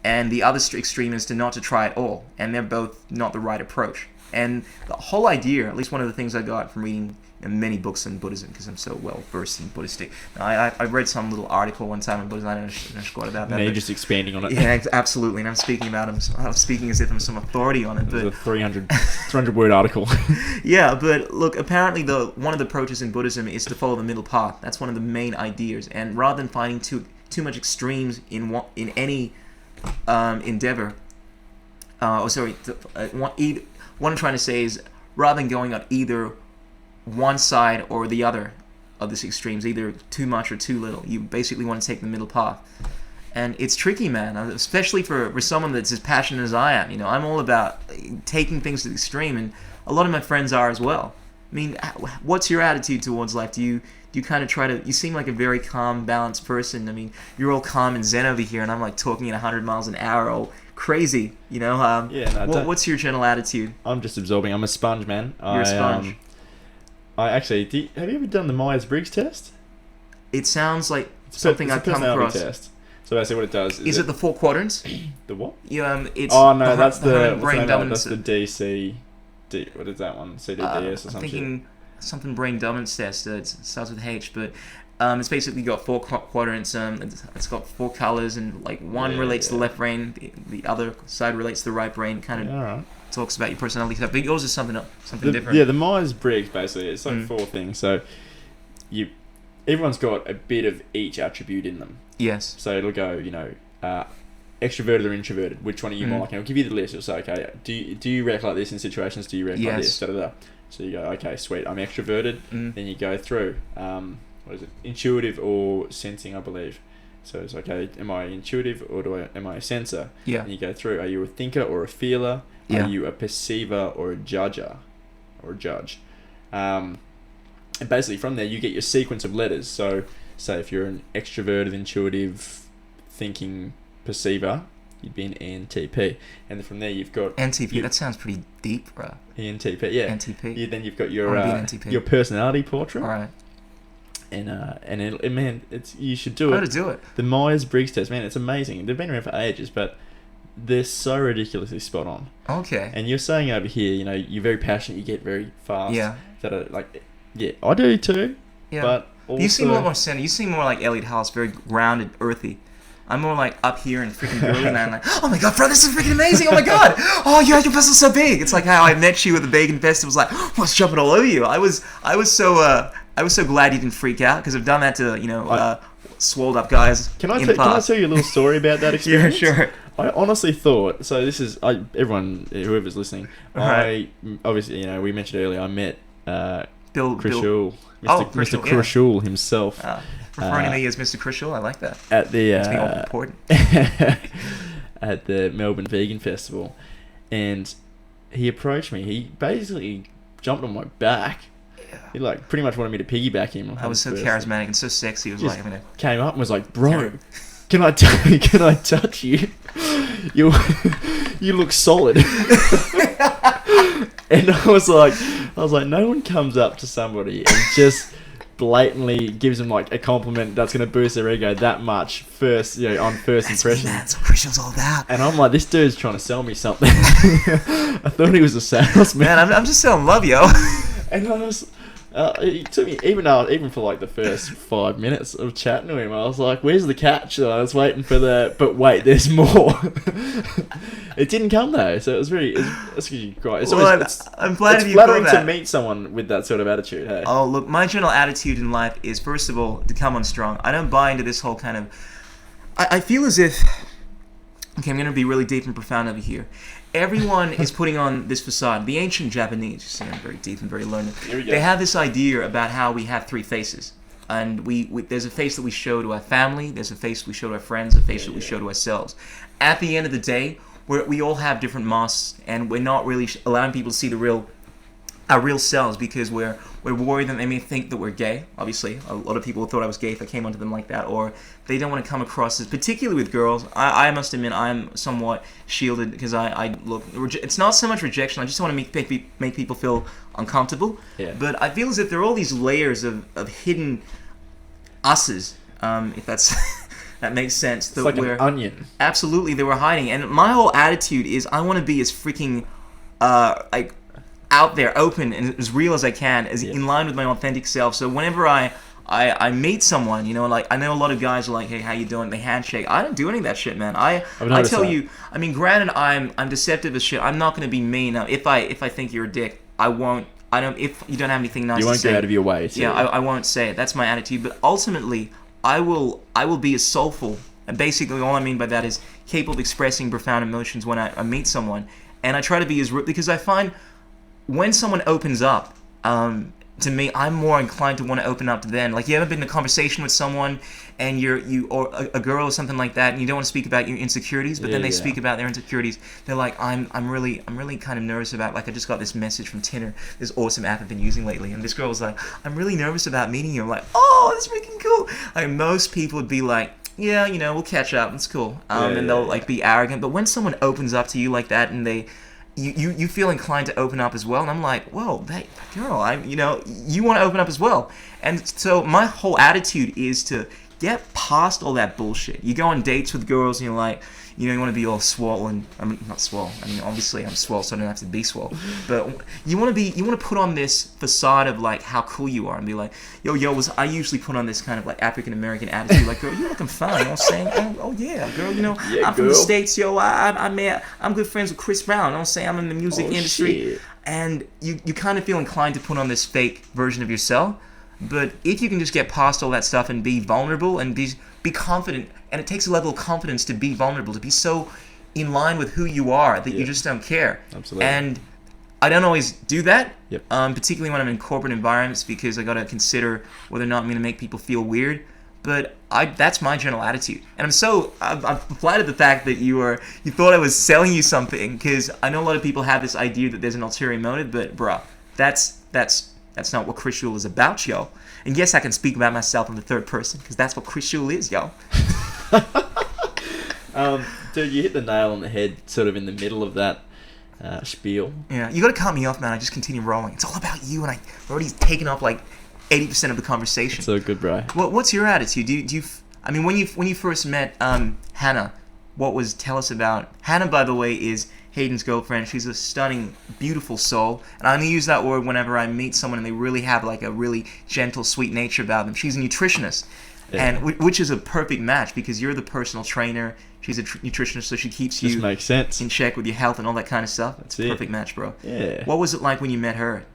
S2: and the other extreme is to try it all. And they're both not the right approach. And the whole idea, at least one of the things I got from reading many books on Buddhism, because I'm so well versed in Buddhistic. I read some little article one time on Buddhism. I don't know what about that.
S1: Now you're just expanding on it.
S2: Yeah, absolutely. And I'm speaking about him. I'm speaking as if I'm some authority on it.
S1: It was a 300 word article.
S2: Yeah, but look, apparently one of the approaches in Buddhism is to follow the middle path. That's one of the main ideas. And rather than finding too much extremes in any endeavor, what I'm trying to say is rather than going on either one side or the other of this extremes, either too much or too little. You basically want to take the middle path. And it's tricky, man, especially for someone that's as passionate as I am. You know, I'm all about taking things to the extreme, and a lot of my friends are as well. I mean, what's your attitude towards life? Do you kind of try to... You seem like a very calm, balanced person. I mean, you're all calm and zen over here, and I'm like talking at 100 miles an hour, all crazy, you know? What's your general attitude?
S1: I'm just absorbing. I'm a sponge, man.
S2: You're a sponge.
S1: I actually... have you ever done the Myers-Briggs test?
S2: It sounds like something I've come across.
S1: Test. So basically what it does
S2: is it the 4 quadrants?
S1: The what?
S2: Yeah, it's
S1: that's the
S2: brain dominance.
S1: That's the DC. What is that one? CDDS or something?
S2: I'm thinking something brain dominance test. It starts with H, but it's basically got 4 quadrants. It's got 4 colors, and like one relates to the left brain, the other side relates to the right brain. Kind of talks about your personality stuff. But yours is something different.
S1: Yeah, the Myers-Briggs basically it's like 4 things. So everyone's got a bit of each attribute in them.
S2: Yes.
S1: So it'll go, extroverted or introverted. Which one are you more like? And it'll give you the list. It'll say, okay, do you react like this in situations? Do you react like this? Da, da, da. So you go, okay, sweet, I'm extroverted. Then you go through, what is it? Intuitive or sensing, I believe. So it's okay, am I intuitive or am I a sensor?
S2: Yeah.
S1: And you go through, are you a thinker or a feeler?
S2: Yeah.
S1: Are you a perceiver or a judger? Or a judge? And basically from there you get your sequence of letters. So say if you're an extroverted, intuitive, thinking perceiver, you'd be an ENTP, and then from there you've got
S2: NTP. That sounds pretty deep, bro.
S1: ENTP, yeah.
S2: NTP.
S1: Then you've got your personality portrait.
S2: All right.
S1: And man, you should do it.
S2: How to do it?
S1: The Myers-Briggs test, man, it's amazing. They've been around for ages, but they're so ridiculously spot on.
S2: Okay.
S1: And you're saying over here, you're very passionate, you get very fast.
S2: Yeah.
S1: I do too.
S2: Yeah.
S1: But also,
S2: you seem a lot more centered. You seem more like Elliot House, very grounded, earthy. I'm more like up here and freaking girly, man. Like, oh my god, bro, this is freaking amazing. Oh my god. Oh, your pistol's so big. It's like how I met you at the Vegan Festival. It was like, I was jumping all over you. I was so glad you didn't freak out, because I've done that to swolled up guys.
S1: Can I tell you a little story about that experience?
S2: Yeah, sure.
S1: I honestly thought, so this is everyone, whoever's listening.
S2: Right.
S1: Obviously, we mentioned earlier, I met
S2: Bill
S1: Krishul, Mr. Krishul himself.
S2: Referring to me as Mr. Krishul, I like that.
S1: At the
S2: It's being all important.
S1: at the Melbourne Vegan Festival, and he approached me. He basically jumped on my back. Yeah. He pretty much wanted me to piggyback him.
S2: I was so charismatic and so sexy. It was
S1: just came up and was like, "Bro, can I touch you? You look solid." And I was like, no one comes up to somebody and just blatantly gives them a compliment that's going to boost their ego that much on first impression.
S2: That's what Christian's all about.
S1: And I'm like, this dude's trying to sell me something. I thought he was a salesman.
S2: Man, I'm just selling love, yo.
S1: And I was... it took me even for the first 5 minutes of chatting to him. I was like, "Where's the catch?" I was waiting for but wait, there's more. It didn't come though, so it was really great.
S2: I'm glad
S1: it's
S2: you
S1: flattering
S2: that.
S1: to meet someone with that sort of attitude. Hey.
S2: Oh, look, my general attitude in life is, first of all, to come on strong. I don't buy into this whole kind of. I feel as if. Okay, I'm going to be really deep and profound over here. Everyone is putting on this facade. The ancient Japanese, you see, I'm very deep and very learned. They have this idea about how we have 3 faces. And there's a face that we show to our family, there's a face we show to our friends, a face that we show to ourselves. At the end of the day, we all have different masks, and we're not really allowing people to see our real selves, because we're worried that they may think that we're gay. Obviously, a lot of people thought I was gay if I came onto them like that, or they don't want to come across as, particularly with girls. I must admit I'm somewhat shielded, because I look. It's not so much rejection. I just want to make people feel uncomfortable.
S1: Yeah.
S2: But I feel as if there are all these layers of hidden us's, if that's. That makes sense.
S1: It's like an onion.
S2: Absolutely, they were hiding. And my whole attitude is I want to be as freaking, out there, open, and as real as I can, in line with my authentic self. So whenever I meet someone, I know a lot of guys are like, "Hey, how you doing?" They handshake. I don't do any of that shit, man. I tell you, I mean, granted, I'm deceptive as shit. I'm not going to be mean. Now, if I think you're a dick, I won't. I don't. If you don't have anything nice to say,
S1: you won't go out of your way.
S2: Yeah, I won't say it. That's my attitude. But ultimately, I will be as soulful. And basically, all I mean by that is capable of expressing profound emotions when I meet someone. And I try to be as real, because I find when someone opens up, to me, I'm more inclined to want to open up then. Like, you ever been in a conversation with someone and or a girl or something like that, and you don't want to speak about your insecurities, but then they speak about their insecurities. They're like, I'm really kind of nervous about, like, I just got this message from Tinder, this awesome app I've been using lately, and this girl was like, I'm really nervous about meeting you. I'm like, oh, that's freaking cool. Like, most people would be like, yeah, we'll catch up, it's cool. And they'll like be arrogant. But when someone opens up to you like that, and you feel inclined to open up as well, and I'm like, whoa, that girl, you want to open up as well. And so my whole attitude is to get past all that bullshit. You go on dates with girls, and you're like, you want to be all swollen. I mean, not swole. I mean, obviously I'm swole, so I don't have to be swole. But you want to put on this facade of like how cool you are, and be like, I usually put on this kind of like African American attitude, like, girl, you're looking fine. You know what I'm saying? Oh yeah, girl. I'm from the States, I'm good friends with Chris Brown. You know what I'm saying? I'm in the music industry, shit. And you kind of feel inclined to put on this fake version of yourself. But if you can just get past all that stuff and be vulnerable and be confident, and it takes a level of confidence to be vulnerable, to be so in line with who you are that you just don't care.
S1: Absolutely.
S2: And I don't always do that,
S1: Yep.
S2: Particularly when I'm in corporate environments, because I got to consider whether or not I'm going to make people feel weird. But that's my general attitude, and I'm flattered the fact that you thought I was selling you something, because I know a lot of people have this idea that there's an ulterior motive, but bruh, that's not what Crucial is about, yo. And yes, I can speak about myself in the third person, because that's what Crucial is, yo.
S1: Dude, you hit the nail on the head sort of in the middle of that spiel.
S2: Yeah, you gotta cut me off, man. I just continue rolling. It's all about you, and I've already taken up like 80% of the conversation.
S1: So good, bro.
S2: What's your attitude? Do you I mean, when you first met Hannah, tell us about Hannah? By the way, is Haydn's girlfriend. She's a stunning, beautiful soul, and I only use that word whenever I meet someone and they really have like a really gentle, sweet nature about them. She's a nutritionist, and which is a perfect match, because you're the personal trainer. She's a nutritionist, so she keeps you
S1: makes sense.
S2: in check with your health and all that kind of stuff.
S1: That's
S2: it. Perfect match, bro.
S1: Yeah.
S2: What was it like when you met her?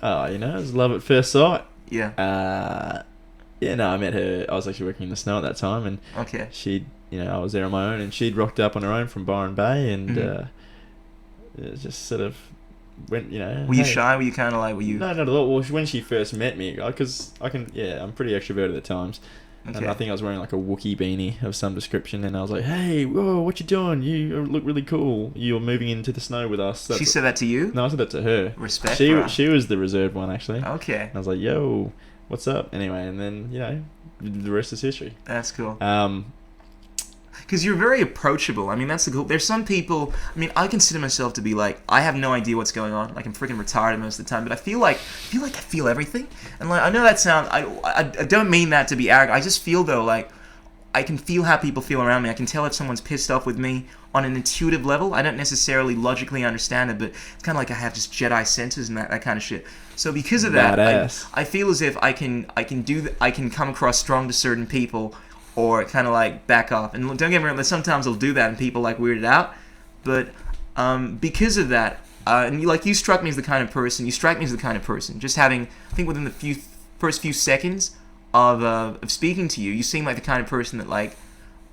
S1: Oh, it was love at first sight.
S2: Yeah.
S1: I met her. I was actually working in the snow at that time, and
S2: okay.
S1: she'd, I was there on my own, and she'd rocked up on her own from Byron Bay, and it just sort of went,
S2: Were you shy? Were you kind of like,
S1: No, not at all. Well, when she first met me, because I'm pretty extroverted at times. Okay. And I think I was wearing like a Wookiee beanie of some description, and I was like, "Hey, whoa, what you doing? You look really cool. You're moving into the snow with us."
S2: She said that to you?
S1: No, I said that to her.
S2: Respect.
S1: She was the reserved one, actually.
S2: Okay.
S1: And I was like, "Yo, what's up?" Anyway, and then the rest is history.
S2: That's cool. Because you're very approachable. I mean, that's the cool. There's some people. I mean, I consider myself to be like, I have no idea what's going on. Like, I'm freaking retarded most of the time. But I feel like I feel everything. And like, I know that sounds. I don't mean that to be arrogant. I just feel though, like, I can feel how people feel around me. I can tell if someone's pissed off with me on an intuitive level. I don't necessarily logically understand it, but it's kind of like I have just Jedi senses and that kind of shit. So because of that, I feel as if I can come across strong to certain people, or kind of like back off. And don't get me wrong, sometimes I'll do that and people like weirded out. But because of that, and you struck me as the kind of person. You strike me as the kind of person. Just having, I think within the first few seconds of speaking to you, you seem like the kind of person that like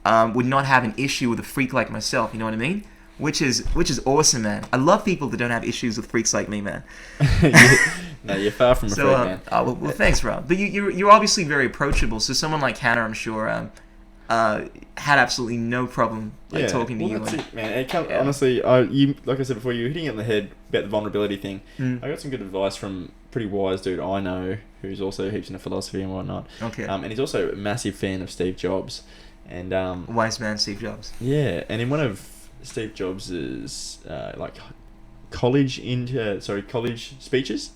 S2: would not have an issue with a freak like myself. You know what I mean? Which is awesome, man. I love people that don't have issues with freaks like me, man.
S1: No, you're far from a freak, man.
S2: Well, thanks, Rob. But you're obviously very approachable. So someone like Hannah, I'm sure, had absolutely no problem talking to you.
S1: That's it, man. Honestly, you like I said before, you were hitting it on the head about the vulnerability thing. I got some good advice from a pretty wise dude I know, who's also heaps into philosophy and whatnot.
S2: Okay.
S1: And he's also a massive fan of Steve Jobs. And
S2: wise man, Steve Jobs.
S1: Yeah, and in one of Steve Jobs's college speeches,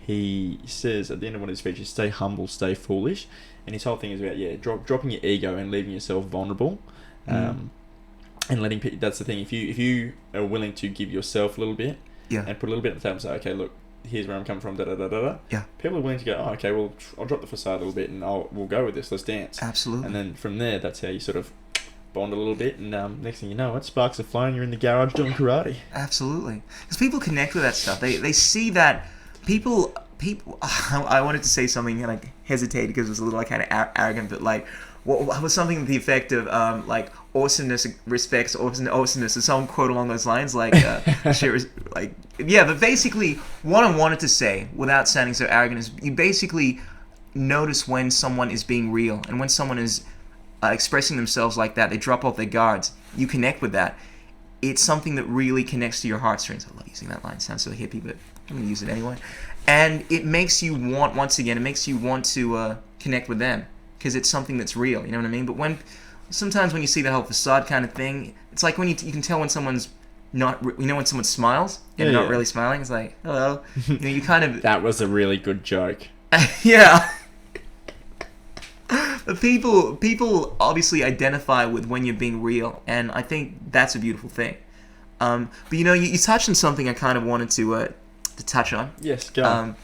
S1: he says at the end of one of his speeches, "Stay humble, stay foolish," and his whole thing is about dropping your ego and leaving yourself vulnerable, and letting people. That's the thing. If you are willing to give yourself a little bit, and put a little bit at the table and say, "Okay, look, here's where I'm coming from," people are willing to go, "Oh, okay, well, I'll drop the facade a little bit and we'll go with this. Let's dance."
S2: Absolutely.
S1: And then from there, that's how you sort of bond a little bit, and next thing you know, sparks are flying. You're in the garage doing karate.
S2: Absolutely, because people connect with that stuff. They see that people. I wanted to say something and I hesitated because it was a little kind of arrogant, but like what was something to the effect of like awesomeness respects awesomeness, or some quote along those lines, like like yeah. But basically, what I wanted to say, without sounding so arrogant, is you basically notice when someone is being real, and when someone is expressing themselves like that, they drop off their guards. You connect with that. It's something that really connects to your heartstrings. I love using that line. It sounds so hippie, but I'm gonna use it anyway. And it makes you want, once again, it makes you want to connect with them, because it's something that's real. You know what I mean? But sometimes when you see the whole facade kind of thing, it's like when you can tell when someone's not, when someone smiles and they're not really smiling. It's like, hello. You kind of.
S1: That was a really good joke.
S2: Yeah. But people obviously identify with when you're being real, and I think that's a beautiful thing. But you touched on something I kind of wanted to touch on.
S1: Yes, go on.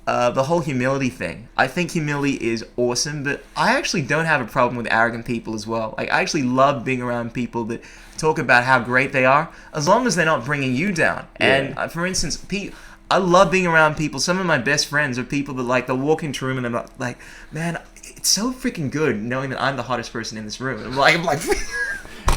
S2: The whole humility thing. I think humility is awesome, but I actually don't have a problem with arrogant people as well. Like, I actually love being around people that talk about how great they are, as long as they're not bringing you down. Yeah. And for instance, I love being around people. Some of my best friends are people that they'll walk into a room and they're like, man, it's so freaking good knowing that I'm the hottest person in this room. And I'm like.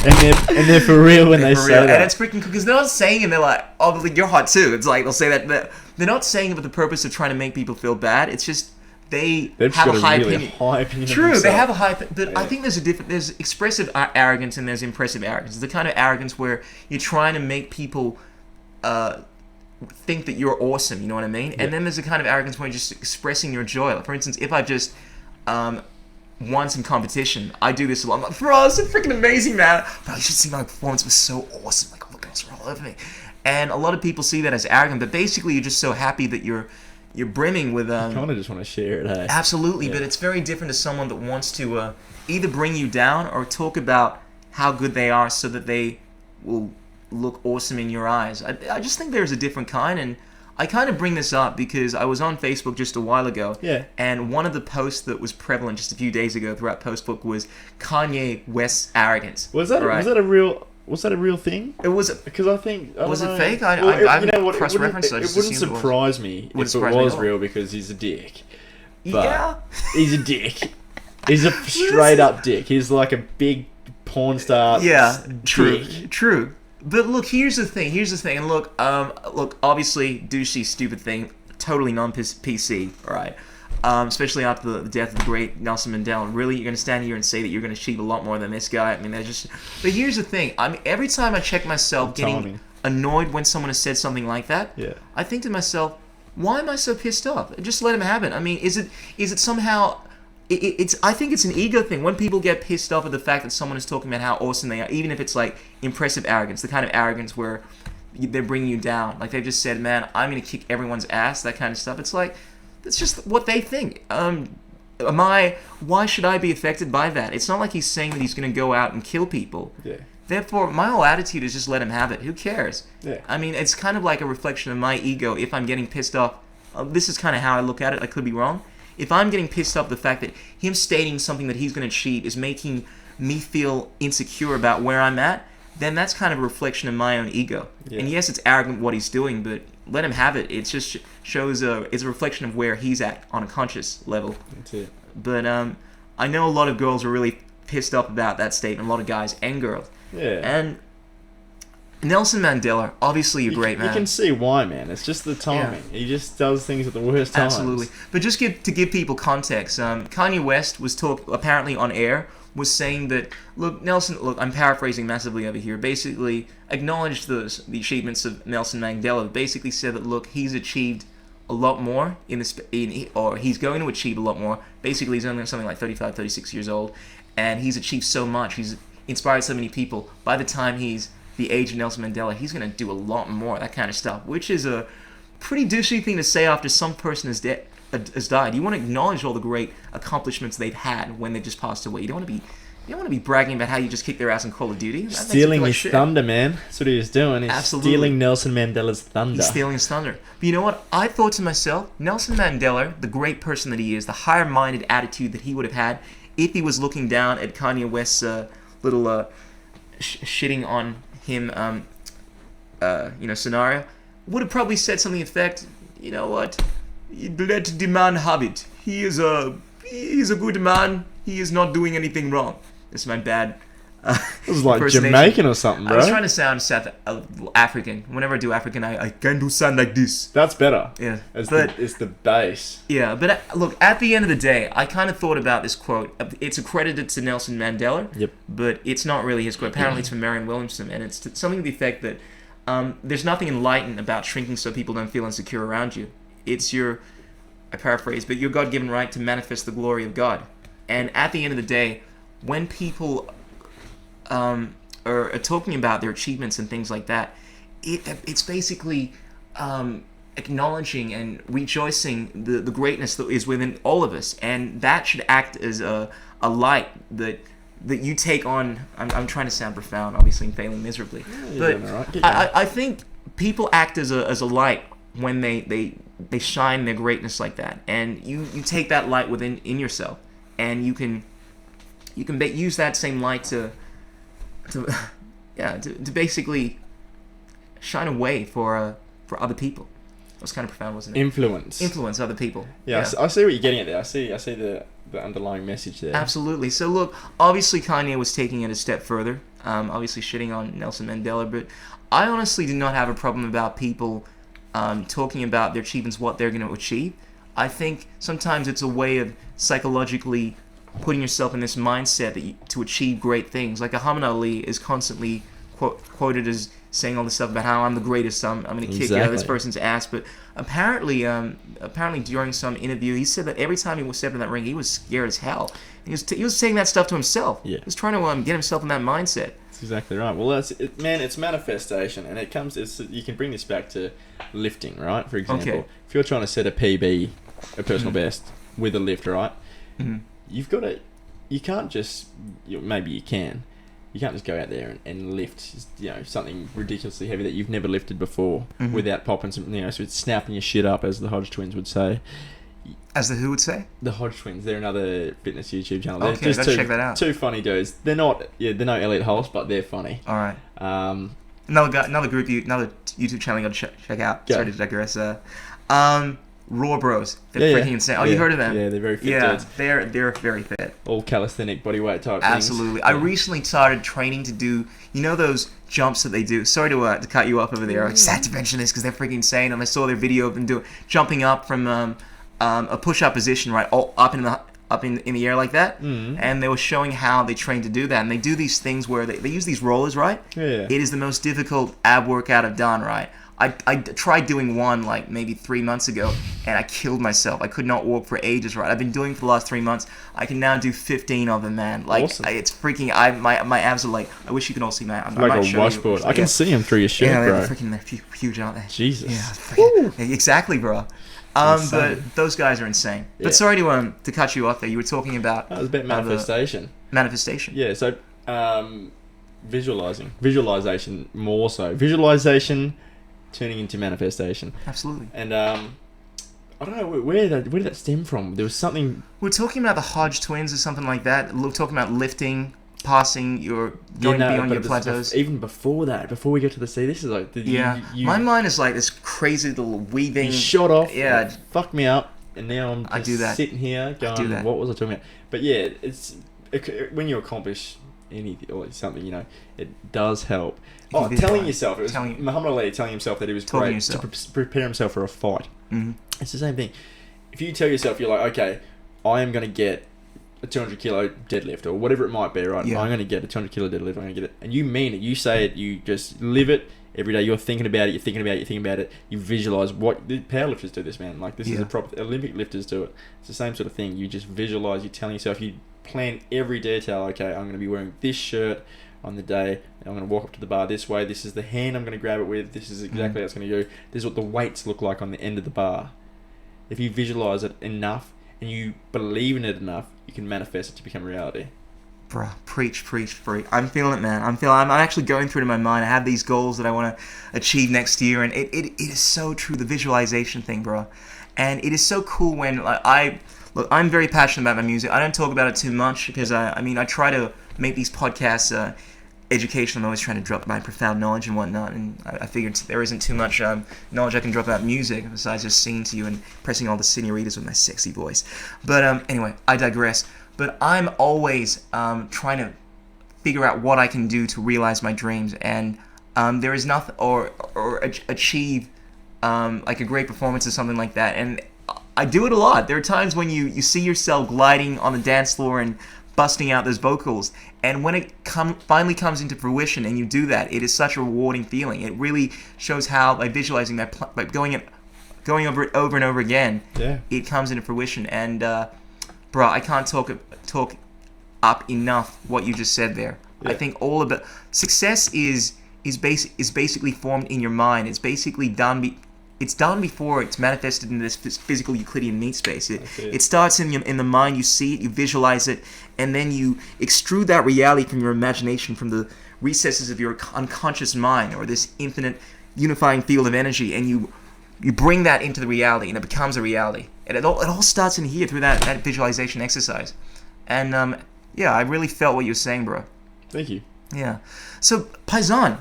S1: And they're for real when they say that.
S2: And it's freaking cool, because they're not saying it, they're like, oh, you're hot too. It's like, they'll say that. They're not saying it with the purpose of trying to make people feel bad. It's just, they've have a high opinion. True, they have a high opinion. But I think there's expressive arrogance and there's impressive arrogance. It's the kind of arrogance where you're trying to make people think that you're awesome, you know what I mean? And then there's the kind of arrogance where you're just expressing your joy. Like, for instance, if I just won some competition, I do this a lot. I'm like, bro, it's so freaking amazing, man. Bro, you should see my performance was so awesome. Like, all the girls were all over me. And a lot of people see that as arrogant, but basically you're just so happy that you're brimming with...
S1: you kind of just want to share it, hey?
S2: Absolutely, but it's very different to someone that wants to either bring you down or talk about how good they are so that they will look awesome in your eyes. I just think there's a different kind, and I kind of bring this up because I was on Facebook just a while ago, and one of the posts that was prevalent just a few days ago throughout Facebook was Kanye West's arrogance.
S1: Was that a real thing?
S2: It was.
S1: Because I think...
S2: Was it fake? I cross-referenced it.
S1: It wouldn't surprise me if it was real, because he's a dick. But
S2: yeah.
S1: He's a dick. He's a straight-up dick. He's like a big porn star. Yeah,
S2: true. But look, here's the thing. And look, obviously, douchey, stupid thing, totally non-PC, all right? Especially after the death of the great Nelson Mandela. Really, you're going to stand here and say that you're going to achieve a lot more than this guy? I mean, they're just... But here's the thing. I mean, every time I check myself getting annoyed when someone has said something like that, I think to myself, why am I so pissed off? Just let him have it. I mean, is it somehow... I think it's an ego thing. When people get pissed off at the fact that someone is talking about how awesome they are, even if it's like impressive arrogance, the kind of arrogance where they're bringing you down. Like, they've just said, man, I'm going to kick everyone's ass, that kind of stuff. It's like, that's just what they think. Why should I be affected by that? It's not like he's saying that he's going to go out and kill people. Yeah. Therefore, my whole attitude is just let him have it. Who cares? Yeah. I mean, it's kind of like a reflection of my ego if I'm getting pissed off. This is kind of how I look at it. I could be wrong. If I'm getting pissed off the fact that him stating something that he's going to achieve is making me feel insecure about where I'm at, then that's kind of a reflection of my own ego. Yeah. And yes, it's arrogant what he's doing, but let him have it. It just shows it's a reflection of where he's at on a conscious level.
S1: That's it.
S2: But I know a lot of girls are really pissed off about that statement, a lot of guys and girls.
S1: Yeah.
S2: And Nelson Mandela, obviously a great man.
S1: You can see why, man. It's just the timing. Yeah. He just does things at the worst times.
S2: Absolutely. But just to give people context, Kanye West was apparently on air, was saying that, look, I'm paraphrasing massively over here, basically acknowledged the achievements of Nelson Mandela, basically said that, look, he's achieved a lot more or he's going to achieve a lot more. Basically, he's only something like 35, 36 years old, and he's achieved so much. He's inspired so many people. By the time he's the age of Nelson Mandela, he's going to do a lot more, that kind of stuff, which is a pretty douchey thing to say after some person has died. You want to acknowledge all the great accomplishments they've had when they just passed away. You don't want to be bragging about how you just kicked their ass in Call of Duty.
S1: Stealing his thunder, man. That's what he was doing. He's stealing Nelson Mandela's thunder.
S2: He's stealing his thunder. But you know what? I thought to myself, Nelson Mandela, the great person that he is, the higher-minded attitude that he would have had if he was looking down at Kanye West's little shitting on him, scenario, would have probably said something in effect, you know what? Let the man have it. He is a good man. he is not doing anything wrong. This is my bad.
S1: It was like
S2: impersonation.
S1: Jamaican or something, bro.
S2: I was trying to sound South African. Whenever I do African, I can do sound like this.
S1: That's better.
S2: Yeah,
S1: It's
S2: but
S1: the bass.
S2: yeah, but look, at the end of the day, I kind of thought about this quote. It's accredited to Nelson Mandela.
S1: Yep.
S2: But it's not really his quote. Apparently, it's from Marianne Williamson, and it's something to the effect that there's nothing enlightened about shrinking so people don't feel insecure around you. It's your, I paraphrase, but your God-given right to manifest the glory of God. And at the end of the day, when people are talking about their achievements and things like that, it's basically acknowledging and rejoicing the greatness that is within all of us, and that should act as a light that you take on. I'm trying to sound profound, obviously, and failing miserably, but I think people act as a light when they shine their greatness like that, and you take that light within yourself, and you can use that same light to basically shine a way for other people. That was kind of profound, wasn't it? Influence other people.
S1: Yeah. I see what you're getting at there. I see the underlying message there.
S2: Absolutely. So look, obviously Kanye was taking it a step further, obviously shitting on Nelson Mandela, but I honestly do not have a problem about people talking about their achievements, what they're going to achieve. I think sometimes it's a way of psychologically putting yourself in this mindset that to achieve great things. Like Muhammad Ali is constantly quoted as saying all this stuff about how I'm the greatest, I'm going to kick this person's ass. But apparently during some interview, he said that every time he stepped in that ring, he was scared as hell. He was saying that stuff to himself.
S1: Yeah.
S2: He was trying to get himself in that mindset.
S1: That's exactly right. Well, it's manifestation, and you can bring this back to lifting, right? For example, if you're trying to set a PB, a personal best, with a lift, right? Mm-hmm. You can't just, maybe you can. You can't just go out there and lift, something ridiculously heavy that you've never lifted before without popping some, so it's snapping your shit up, as the Hodge twins would say.
S2: As the who would say?
S1: The Hodge twins. They're another fitness YouTube channel.
S2: Okay, gotta check that out.
S1: Two funny dudes. They're no Elliot Hulse, but they're funny.
S2: All right. Another YouTube channel you gotta check out. Sorry to digress. Raw Bros. They're freaking insane. Oh, you heard of them?
S1: Yeah, they're very fit dudes.
S2: They're very fit.
S1: All calisthenic bodyweight type
S2: Absolutely.
S1: things.
S2: I recently started training to do, those jumps that they do. Sorry to cut you off over there. I just had to mention this because they're freaking insane. And I saw their video of them jumping up from a push-up position, right, all up in the air like that. Mm-hmm. And they were showing how they train to do that. And they do these things where they use these rollers, right?
S1: Yeah.
S2: It is the most difficult ab workout I've done, right? I tried doing one like maybe 3 months ago, and I killed myself. I could not walk for ages, right? I've been doing it for the last 3 months. I can now do 15 of them, man. Like, awesome. It's freaking. My abs are like. I wish you could all see my.
S1: Like a washboard. I can see them through your shirt, bro.
S2: Yeah, they're huge, aren't they?
S1: Jesus.
S2: Yeah, exactly, bro. But those guys are insane. Yeah. But sorry to cut you off there. You were talking about.
S1: That was about manifestation.
S2: Manifestation.
S1: Yeah. So, visualization more so. Visualization turning into manifestation.
S2: Absolutely.
S1: And I don't know where did that stem from. There was something.
S2: We're talking about the Hodge twins or something like that. We're talking about lifting, passing, going beyond your plateaus.
S1: Even before that, before we get to the sea, this is like
S2: my mind is like this crazy little weaving.
S1: You shot off.
S2: Yeah.
S1: Fucked me up, and now I'm just
S2: I do that.
S1: sitting here going, what was I talking about? But yeah, when you accomplish anything or something, it does help. Telling yourself. It was Muhammad Ali telling himself that he was great to prepare himself for a fight. Mm-hmm. It's the same thing. If you tell yourself, you're like, okay, I am going to get a 200 kilo deadlift or whatever it might be, right? Yeah. I'm going to get a 200 kilo deadlift. I'm going to get it. And you mean it. You say it. You just live it every day. You're thinking about it. You visualize what the powerlifters do this, man. Like, this is a proper Olympic lifters do it. It's the same sort of thing. You just visualize. You're telling yourself, you plan every detail. Okay, I'm going to be wearing this shirt on the day, and I'm going to walk up to the bar this way. This is the hand I'm going to grab it with. This is exactly how it's going to go. This is what the weights look like on the end of the bar. If you visualize it enough and you believe in it enough, you can manifest it to become reality.
S2: Bruh, preach. I'm feeling it, man. I'm actually going through it in my mind. I have these goals that I want to achieve next year, and it is so true, the visualization thing, bro. And it is so cool when I'm very passionate about my music. I don't talk about it too much because I try to make these podcasts educational. I'm always trying to drop my profound knowledge and whatnot, and I figured there isn't too much knowledge I can drop about music besides just singing to you and pressing all the senoritas with my sexy voice. But anyway, I digress. but I'm always trying to figure out what I can do to realize my dreams, and there is nothing or achieve like a great performance or something like that. And I do it a lot. There are times when you see yourself gliding on the dance floor and busting out those vocals, and when it finally comes into fruition and you do that, it is such a rewarding feeling. It really shows how, by visualizing that, by going over it over and over again, it comes into fruition. And bro, I can't talk up enough what you just said there. I think all of it, success is basically formed in your mind. It's basically done. It's done before it's manifested in this physical Euclidean meat space. It starts in the mind. You see it, you visualize it, and then you extrude that reality from your imagination, from the recesses of your unconscious mind, or this infinite unifying field of energy, and you bring that into the reality, and it becomes a reality. And it all starts in here through that visualization exercise. And I really felt what you were saying, bro.
S1: Thank you.
S2: Yeah. So, Paisan,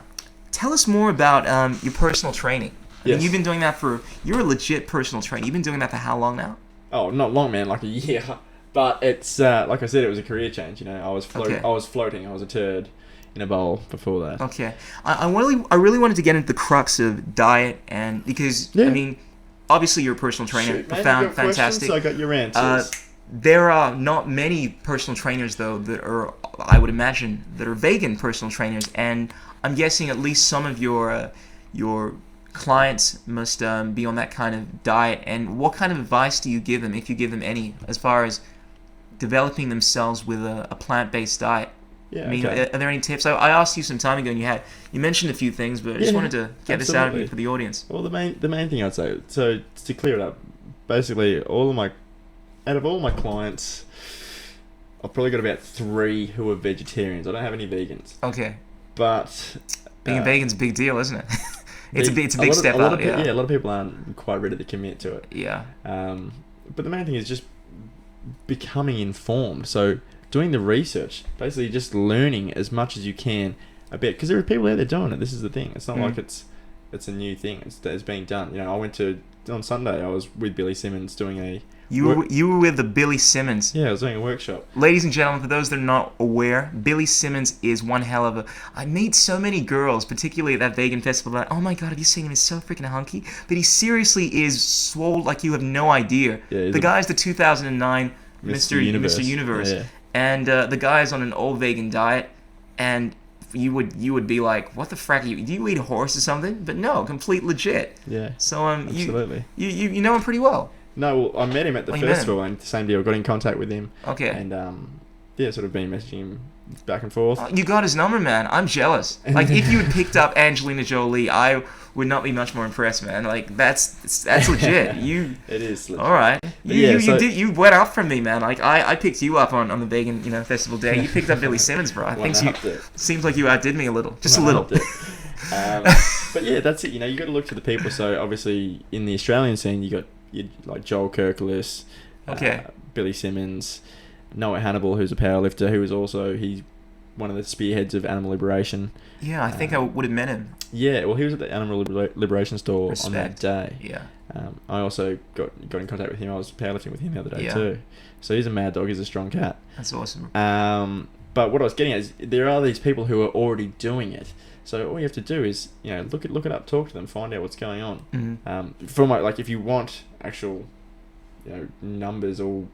S2: tell us more about your personal training. I mean, you've been doing that you're a legit personal trainer. You've been doing that for how long now?
S1: Oh, not long, man, like a year. But it's, like I said, it was a career change, you know. I was floating, I was a turd in a bowl before that.
S2: Okay. I really wanted to get into the crux of diet, and because, I mean, obviously you're a personal trainer.
S1: Shoot,
S2: profound, fantastic.
S1: So I got your answers.
S2: There are not many personal trainers, though, that are, I would imagine, that are vegan personal trainers, and I'm guessing at least some of your clients must be on that kind of diet. And what kind of advice do you give them, if you give them any, as far as developing themselves with a plant-based diet?
S1: Yeah,
S2: I mean,
S1: okay.
S2: Are there any tips? I asked you some time ago, and you mentioned a few things, but I just wanted to get this out of you for the audience.
S1: Well, the main thing I'd say, so to clear it up, basically out of all my clients, I've probably got about 3 who are vegetarians. I don't have any vegans.
S2: Okay.
S1: But
S2: being a vegan's a big deal, isn't it? It's a big step up.
S1: Yeah, a lot of people aren't quite ready to commit to it.
S2: Yeah.
S1: But the main thing is just becoming informed. So doing the research, basically just learning as much as you can a bit, because there are people out there doing it. This is the thing. It's not like it's a new thing. It's being done. You know, on Sunday I was with Billy Simmons doing a. You
S2: were with the Billy Simmons.
S1: Yeah, I was doing a workshop.
S2: Ladies and gentlemen, for those that are not aware, Billy Simmons is one hell of a... I meet so many girls, particularly at that vegan festival, that, oh my god, have you seen him? He's so freaking hunky. But he seriously is swole like you have no idea. Yeah, the guy's the 2009 Mr. Universe. Yeah. And the guy's on an all-vegan diet, and you would be like, what the frack are you... Do you eat a horse or something? But no, complete legit.
S1: Yeah,
S2: so
S1: absolutely.
S2: You know him pretty well.
S1: No, well, I met him at the festival, and the same deal. Got in contact with him.
S2: Okay.
S1: And sort of been messaging him back and forth.
S2: You got his number, man. I'm jealous. Like, if you had picked up Angelina Jolie, I would not be much more impressed, man. Like, that's legit. It
S1: is legit.
S2: All right. You went up from me, man. Like, I picked you up on the vegan, festival day. You picked up Billy Simmons, bro. I think seems like you outdid me a little, just a little.
S1: But yeah, that's it. You got to look to the people. So obviously, in the Australian scene, you got like Joel Kirklis, Billy Simmons, Noah Hannibal, who's a powerlifter, who is also he's one of the spearheads of animal liberation.
S2: Yeah, I think I would have met him.
S1: Yeah, well, he was at the animal liberation store on that day.
S2: Yeah.
S1: I also got in contact with him. I was powerlifting with him the other day too. So he's a mad dog. He's a strong cat.
S2: That's awesome.
S1: But what I was getting at is there are these people who are already doing it. So all you have to do is, look it up, talk to them, find out what's going on.
S2: Mm-hmm.
S1: From if you want actual, numbers or,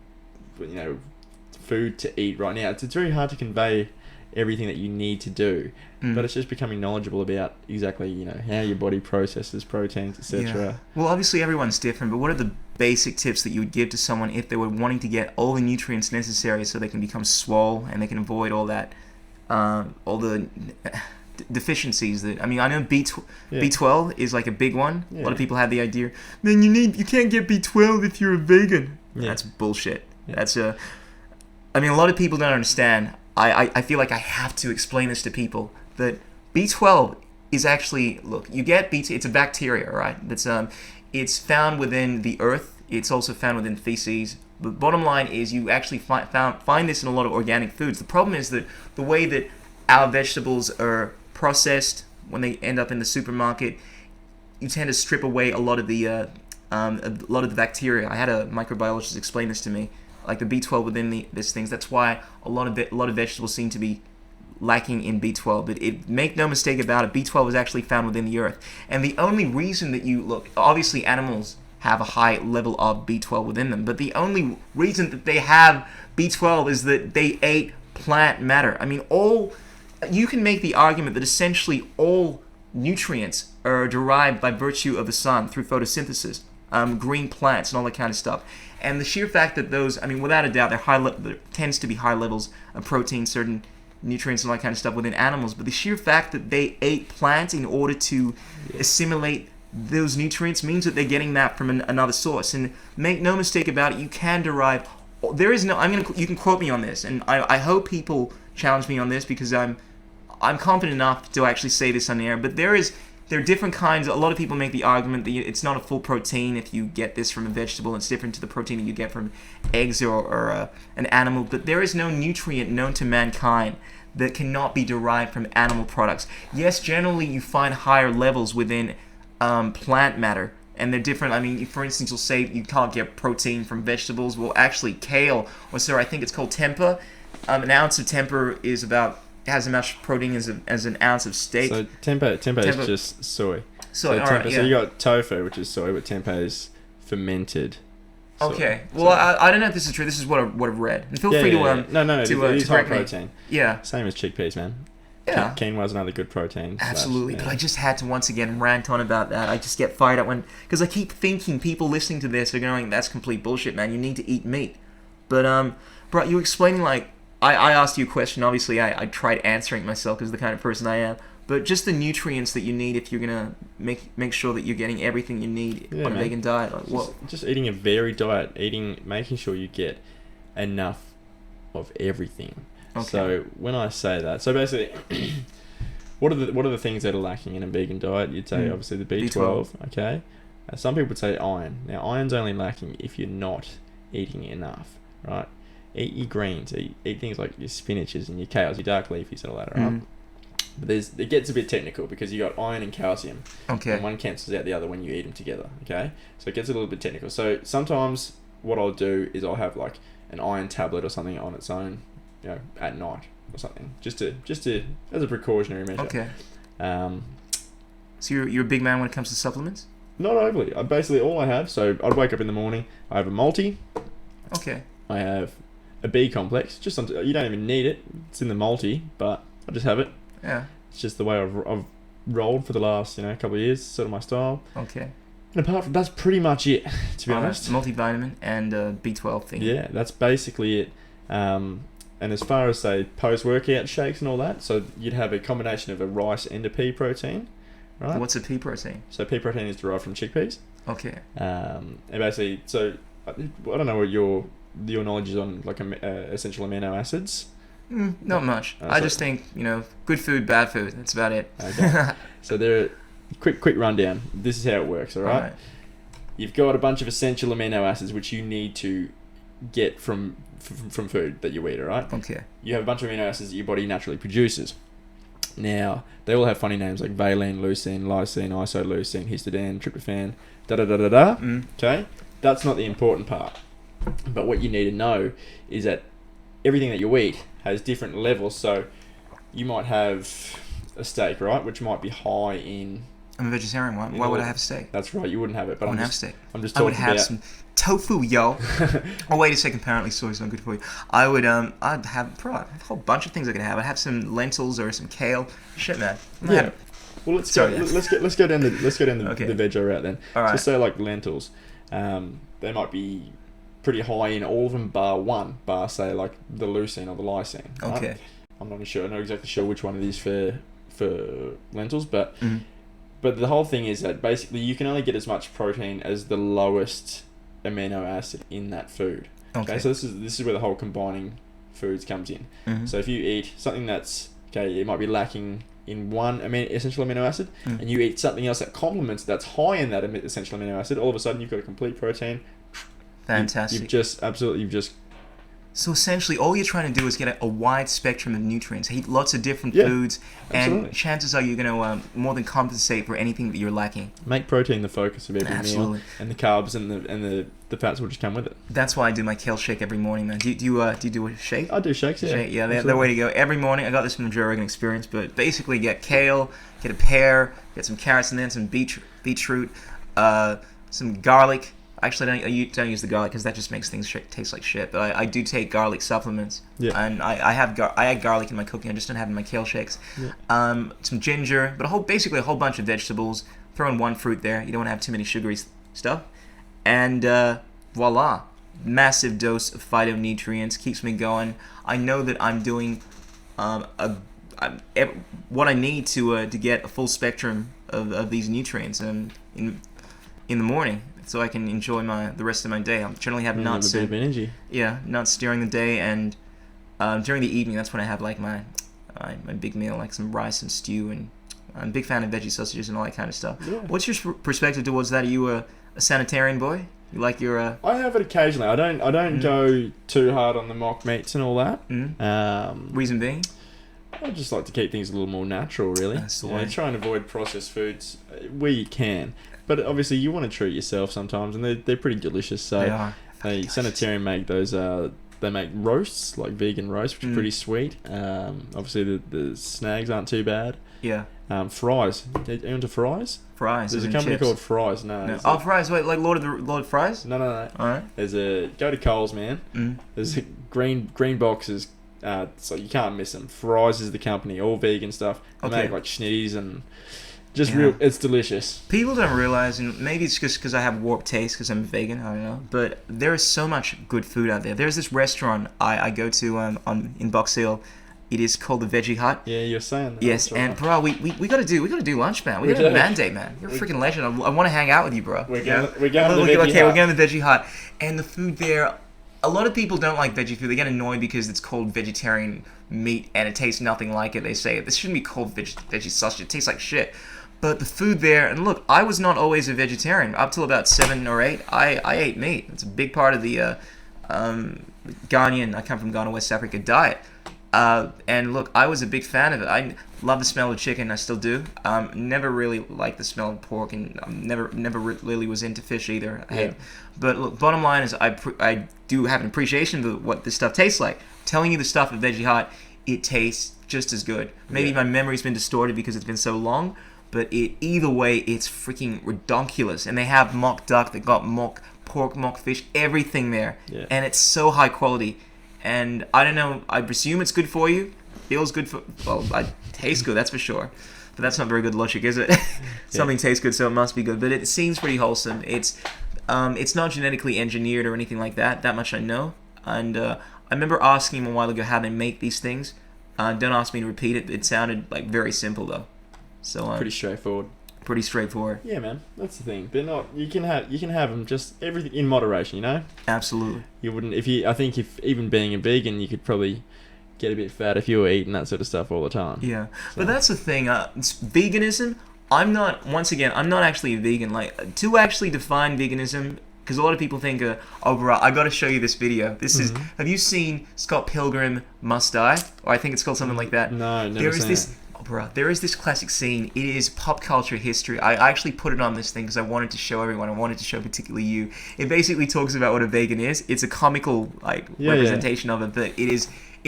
S1: food to eat right now, it's very hard to convey everything that you need to do. But it's just becoming knowledgeable about exactly, how your body processes proteins, etc.
S2: Yeah. Well, obviously everyone's different, but what are the basic tips that you would give to someone if they were wanting to get all the nutrients necessary so they can become swole and they can avoid all that, all the deficiencies that I know B12 is like a big one. A lot of people have the idea, man, you can't get B12 if you're a vegan. That's bullshit. That's a lot of people don't understand. I feel like I have to explain this to people that B12 is actually, look, you get B12, it's a bacteria, right? That's it's found within the earth. It's also found within feces. The bottom line is you actually find this in a lot of organic foods. The problem is that the way that our vegetables are processed when they end up in the supermarket, you tend to strip away a lot of the bacteria. I had a microbiologist explain this to me. like the B12 within these things. That's why a lot of vegetables seem to be lacking in B12. But make no mistake about it, B12 is actually found within the earth. And the only reason that you look, obviously animals have a high level of B12 within them, but the only reason that they have B12 is that they ate plant matter. I mean, you can make the argument that essentially all nutrients are derived by virtue of the sun through photosynthesis, green plants and all that kind of stuff. And the sheer fact that those, I mean, without a doubt, there tends to be high levels of protein, certain nutrients and all that kind of stuff within animals, but the sheer fact that they ate plants in order to assimilate those nutrients means that they're getting that from another source. And make no mistake about it, you can derive, there is no, you can quote me on this, and I hope people challenge me on this, because I'm confident enough to actually say this on the air, but there are different kinds. A lot of people make the argument that it's not a full protein if you get this from a vegetable. It's different to the protein that you get from eggs or an animal. But there is no nutrient known to mankind that cannot be derived from animal products. Yes, generally you find higher levels within plant matter, and they're different. I mean, for instance, you'll say you can't get protein from vegetables. Well, actually, kale, or I think it's called tempeh. An ounce of tempeh has as much protein as an ounce of steak.
S1: So tempeh is just soy.
S2: Soy,
S1: so,
S2: alright, yeah.
S1: So you got tofu, which is soy, but tempeh is fermented soy.
S2: Okay. Well, I don't know if this is true. This is what I've read. And feel free to
S1: No, it is high
S2: correct me.
S1: protein.
S2: Yeah.
S1: Same as chickpeas, man.
S2: Yeah.
S1: Quinoa's another good protein.
S2: Absolutely.
S1: Yeah.
S2: But I just had to once again rant on about that. I just get fired up because I keep thinking people listening to this are going, that's complete bullshit, man. You need to eat meat. But bro, you were explaining, like, I asked you a question. Obviously, I tried answering myself because the kind of person I am. But just the nutrients that you need if you're gonna make sure that you're getting everything you need on a vegan diet. Like,
S1: just eating a varied diet, making sure you get enough of everything. Okay. So when I say that, so basically, what are the things that are lacking in a vegan diet? You'd say obviously the B12. Okay. Some people would say iron. Now iron's only lacking if you're not eating enough, right? Eat your greens, eat things like your spinaches and your kales, your dark leafies and all that, right? But it gets a bit technical because you got iron and calcium. Okay. And one cancels out the other when you eat them together, okay? So it gets a little bit technical. So sometimes what I'll do is I'll have like an iron tablet or something on its own, at night or something, just to as a precautionary measure.
S2: Okay. So you're a big man when it comes to supplements?
S1: Not overly. Basically all I have, so I'd wake up in the morning, I have a multi.
S2: Okay.
S1: I have a B complex, you don't even need it. It's in the multi, but I just have it.
S2: Yeah.
S1: It's just the way I've rolled for the last couple of years, sort of my style.
S2: Okay.
S1: And apart from that's pretty much it, to be honest.
S2: Multivitamin and B12 thing.
S1: Yeah, that's basically it. And as far as say post-workout shakes and all that, so you'd have a combination of a rice and a pea protein, right?
S2: What's a pea protein?
S1: So pea protein is derived from chickpeas.
S2: Okay.
S1: And basically, so I don't know what your knowledge is on like essential amino acids.
S2: Not much. I just think good food, bad food. That's about it.
S1: Okay. So there, quick rundown. This is how it works. All right. You've got a bunch of essential amino acids which you need to get from food that you eat. All right.
S2: Okay.
S1: You have a bunch of amino acids that your body naturally produces. Now they all have funny names like valine, leucine, lysine, isoleucine, histidine, tryptophan, Okay. That's not the important part. But what you need to know is that everything that you eat has different levels. So you might have a steak, right, which might be high in...
S2: I'm a vegetarian. Why would I have steak?
S1: That's right, you wouldn't have it. But
S2: I wouldn't have steak.
S1: I'm just talking about...
S2: I would have some tofu, yo. Oh, wait a second. Apparently soy's not good for you. I'd have a whole bunch of things I could have. I'd have some lentils or some kale. Shit, man.
S1: Yeah. Well, let's go down the veg route then.
S2: All right.
S1: So say like lentils, they might be pretty high in all of them bar say like the leucine or the lysine. Right?
S2: Okay.
S1: I'm not exactly sure which one it is for lentils, but the whole thing is that basically you can only get as much protein as the lowest amino acid in that food. Okay. So this is where the whole combining foods comes in. So if you eat something that's it might be lacking in one essential amino acid, and you eat something else that complements that's high in that essential amino acid, all of a sudden you've got a complete protein.
S2: Fantastic.
S1: You've just
S2: So essentially, all you're trying to do is get a wide spectrum of nutrients, eat lots of different
S1: Yeah,
S2: foods,
S1: absolutely.
S2: and chances are you're going to more than compensate for anything that you're lacking.
S1: Make protein the focus of every
S2: Absolutely.
S1: meal, and the carbs and the fats will just come with it.
S2: That's why I do my kale shake every morning, man. Do you do a shake?
S1: I do shakes, yeah.
S2: Shake, yeah, they're the way to go. Every morning, I got this from the Joe Rogan Experience, but basically get kale, get a pear, get some carrots, and then some beetroot, some garlic. Actually, I don't use the garlic because that just makes things taste like shit. But I do take garlic supplements.
S1: Yeah.
S2: And I add garlic in my cooking. I just don't have it in my kale shakes.
S1: Yeah.
S2: Some ginger, but basically a whole bunch of vegetables. Throw in one fruit there. You don't want to have too many sugary stuff. And voila, massive dose of phytonutrients, keeps me going. I know that I'm doing what I need to get a full spectrum of these nutrients in the morning, so I can enjoy the rest of my day. I'm generally have nuts.
S1: A bit of energy.
S2: Yeah, nuts during the day, and during the evening, that's when I have like my big meal, like some rice and stew, and I'm a big fan of veggie sausages and all that kind of stuff.
S1: Yeah.
S2: What's your perspective towards that? Are you a sanitarian boy? You like your
S1: I have it occasionally. I don't go too hard on the mock meats and all that.
S2: reason being?
S1: I just like to keep things a little more natural, really.
S2: That's the
S1: You know,
S2: way.
S1: try and avoid processed foods where you can. But obviously, you want to treat yourself sometimes, and they're pretty delicious. So
S2: They are.
S1: Sanitarian make those. They make roasts, like vegan roasts, which are pretty sweet. Obviously, the snags aren't too bad.
S2: Yeah.
S1: Fries. Are you into fries?
S2: Fries.
S1: There's
S2: as
S1: a
S2: in
S1: company
S2: chips.
S1: called Fries. No.
S2: No.
S1: it's
S2: Oh,
S1: a-
S2: fries. Wait, like Lord Fries?
S1: No.
S2: All right.
S1: Go to Coles, man. There's green boxes. So you can't miss them. Fries is the company, all vegan stuff. They
S2: Okay.
S1: make like schnitties and just
S2: Yeah.
S1: real. It's delicious.
S2: People don't realize, and maybe it's just because I have warped taste because I'm vegan, I don't know, but there is so much good food out there. There's this restaurant I go to in Box Hill. It is called the Veggie Hut.
S1: Yeah, you're saying that.
S2: Yes,
S1: That's right.
S2: and bro, we gotta do lunch, man. We
S1: We
S2: gotta have a
S1: do.
S2: mandate, man. You're a freaking legend. I want to hang out with you, bro.
S1: We're
S2: Yeah?
S1: going to the Veggie
S2: Okay, we're
S1: Hut.
S2: going to the Veggie Hut, and the food there. A lot of people don't like veggie food. They get annoyed because it's called vegetarian meat and it tastes nothing like it. They say this shouldn't be called veggie sausage. It tastes like shit. But the food there, and look, I was not always a vegetarian. Up till about 7 or 8, I ate meat. It's a big part of the Ghanaian, I come from Ghana, West Africa diet. And look, I was a big fan of it. I love the smell of chicken. I still do. Never really liked the smell of pork, and never really was into fish either. But look, bottom line is, I do have an appreciation for what this stuff tastes like. Telling you the stuff at Veggie Hut, it tastes just as good. Maybe my memory's been distorted because it's been so long, but either way, it's freaking redonkulous. And they have mock duck, they got mock pork, mock fish, everything there, and it's so high quality. And I don't know, I presume it's good for you. Feels good it tastes good, that's for sure. But that's not very good logic, is it? Something tastes good, so it must be good. But it seems pretty wholesome. It's not genetically engineered or anything like that. That much I know. And I remember asking him a while ago how they make these things. Don't ask me to repeat it. It sounded like very simple though. So
S1: Pretty straightforward.
S2: pretty straightforward.
S1: Yeah, man. That's the thing. They're not. You can have them just everything in moderation. You know.
S2: Absolutely.
S1: You wouldn't I think if even being a vegan, you could probably get a bit fat if you were eating that sort of stuff all the time.
S2: Yeah, but that's the thing. It's veganism. I'm not actually a vegan. Like, to actually define veganism, because a lot of people think, oh, bro, I got to show you this video. This is. Have you seen Scott Pilgrim Must Die? Or I think it's called something like that.
S1: No, never
S2: There is
S1: seen
S2: this.
S1: it.
S2: Oh, bro, there is this classic scene. It is pop culture history. I actually put it on this thing because I wanted to show everyone. I wanted to show particularly you. It basically talks about what a vegan is. It's a comical representation of it, but it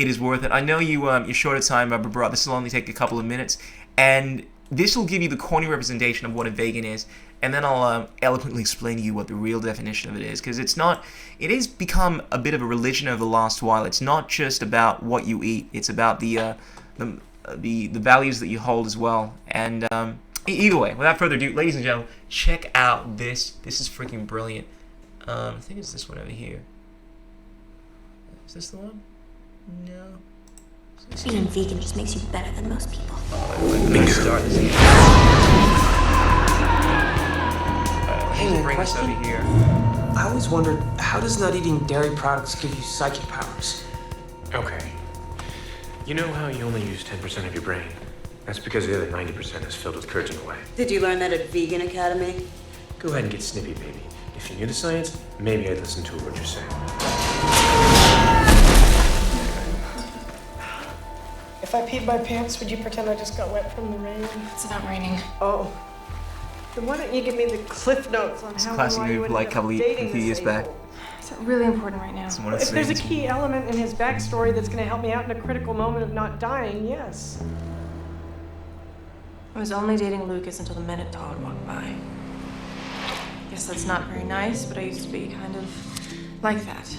S2: is worth it. I know you're short of time, but bro, this will only take a couple of minutes, and this will give you the corny representation of what a vegan is, and then I'll eloquently explain to you what the real definition of it is, because it has become a bit of a religion over the last while. It's not just about what you eat; it's about the values that you hold as well. And either way, without further ado, ladies and gentlemen, check out this. This is freaking brilliant. I think it's this one over here. Is this the one? No.
S6: Being vegan just makes you better than most people.
S2: Let me start this again.
S7: Hey,
S2: Bring this
S7: question?
S2: over here.
S7: I always wondered, how does not eating dairy products give you psychic powers?
S8: Okay. You know how you only use 10% of your brain? That's because the other 90% is filled with courage in the way.
S9: Did you learn that at Vegan Academy?
S8: Go ahead and get snippy, baby. If you knew the science, maybe I'd listen to what you're saying.
S10: If I peed my pants, would you pretend I just got wet from the rain?
S11: It's not raining.
S10: Oh. Then why don't you give me the cliff notes on
S2: It's a
S10: how
S2: classic
S10: and why you
S2: move like
S10: ended up
S2: a
S10: dating
S2: few
S10: this
S2: years back.
S10: a-hole?
S11: It's really important right now.
S10: If there's a key element in his backstory that's going to help me out in a critical moment of not dying, yes.
S11: I was only dating Lucas until the minute Todd walked by. Guess that's not very nice, but I used to be kind of like that.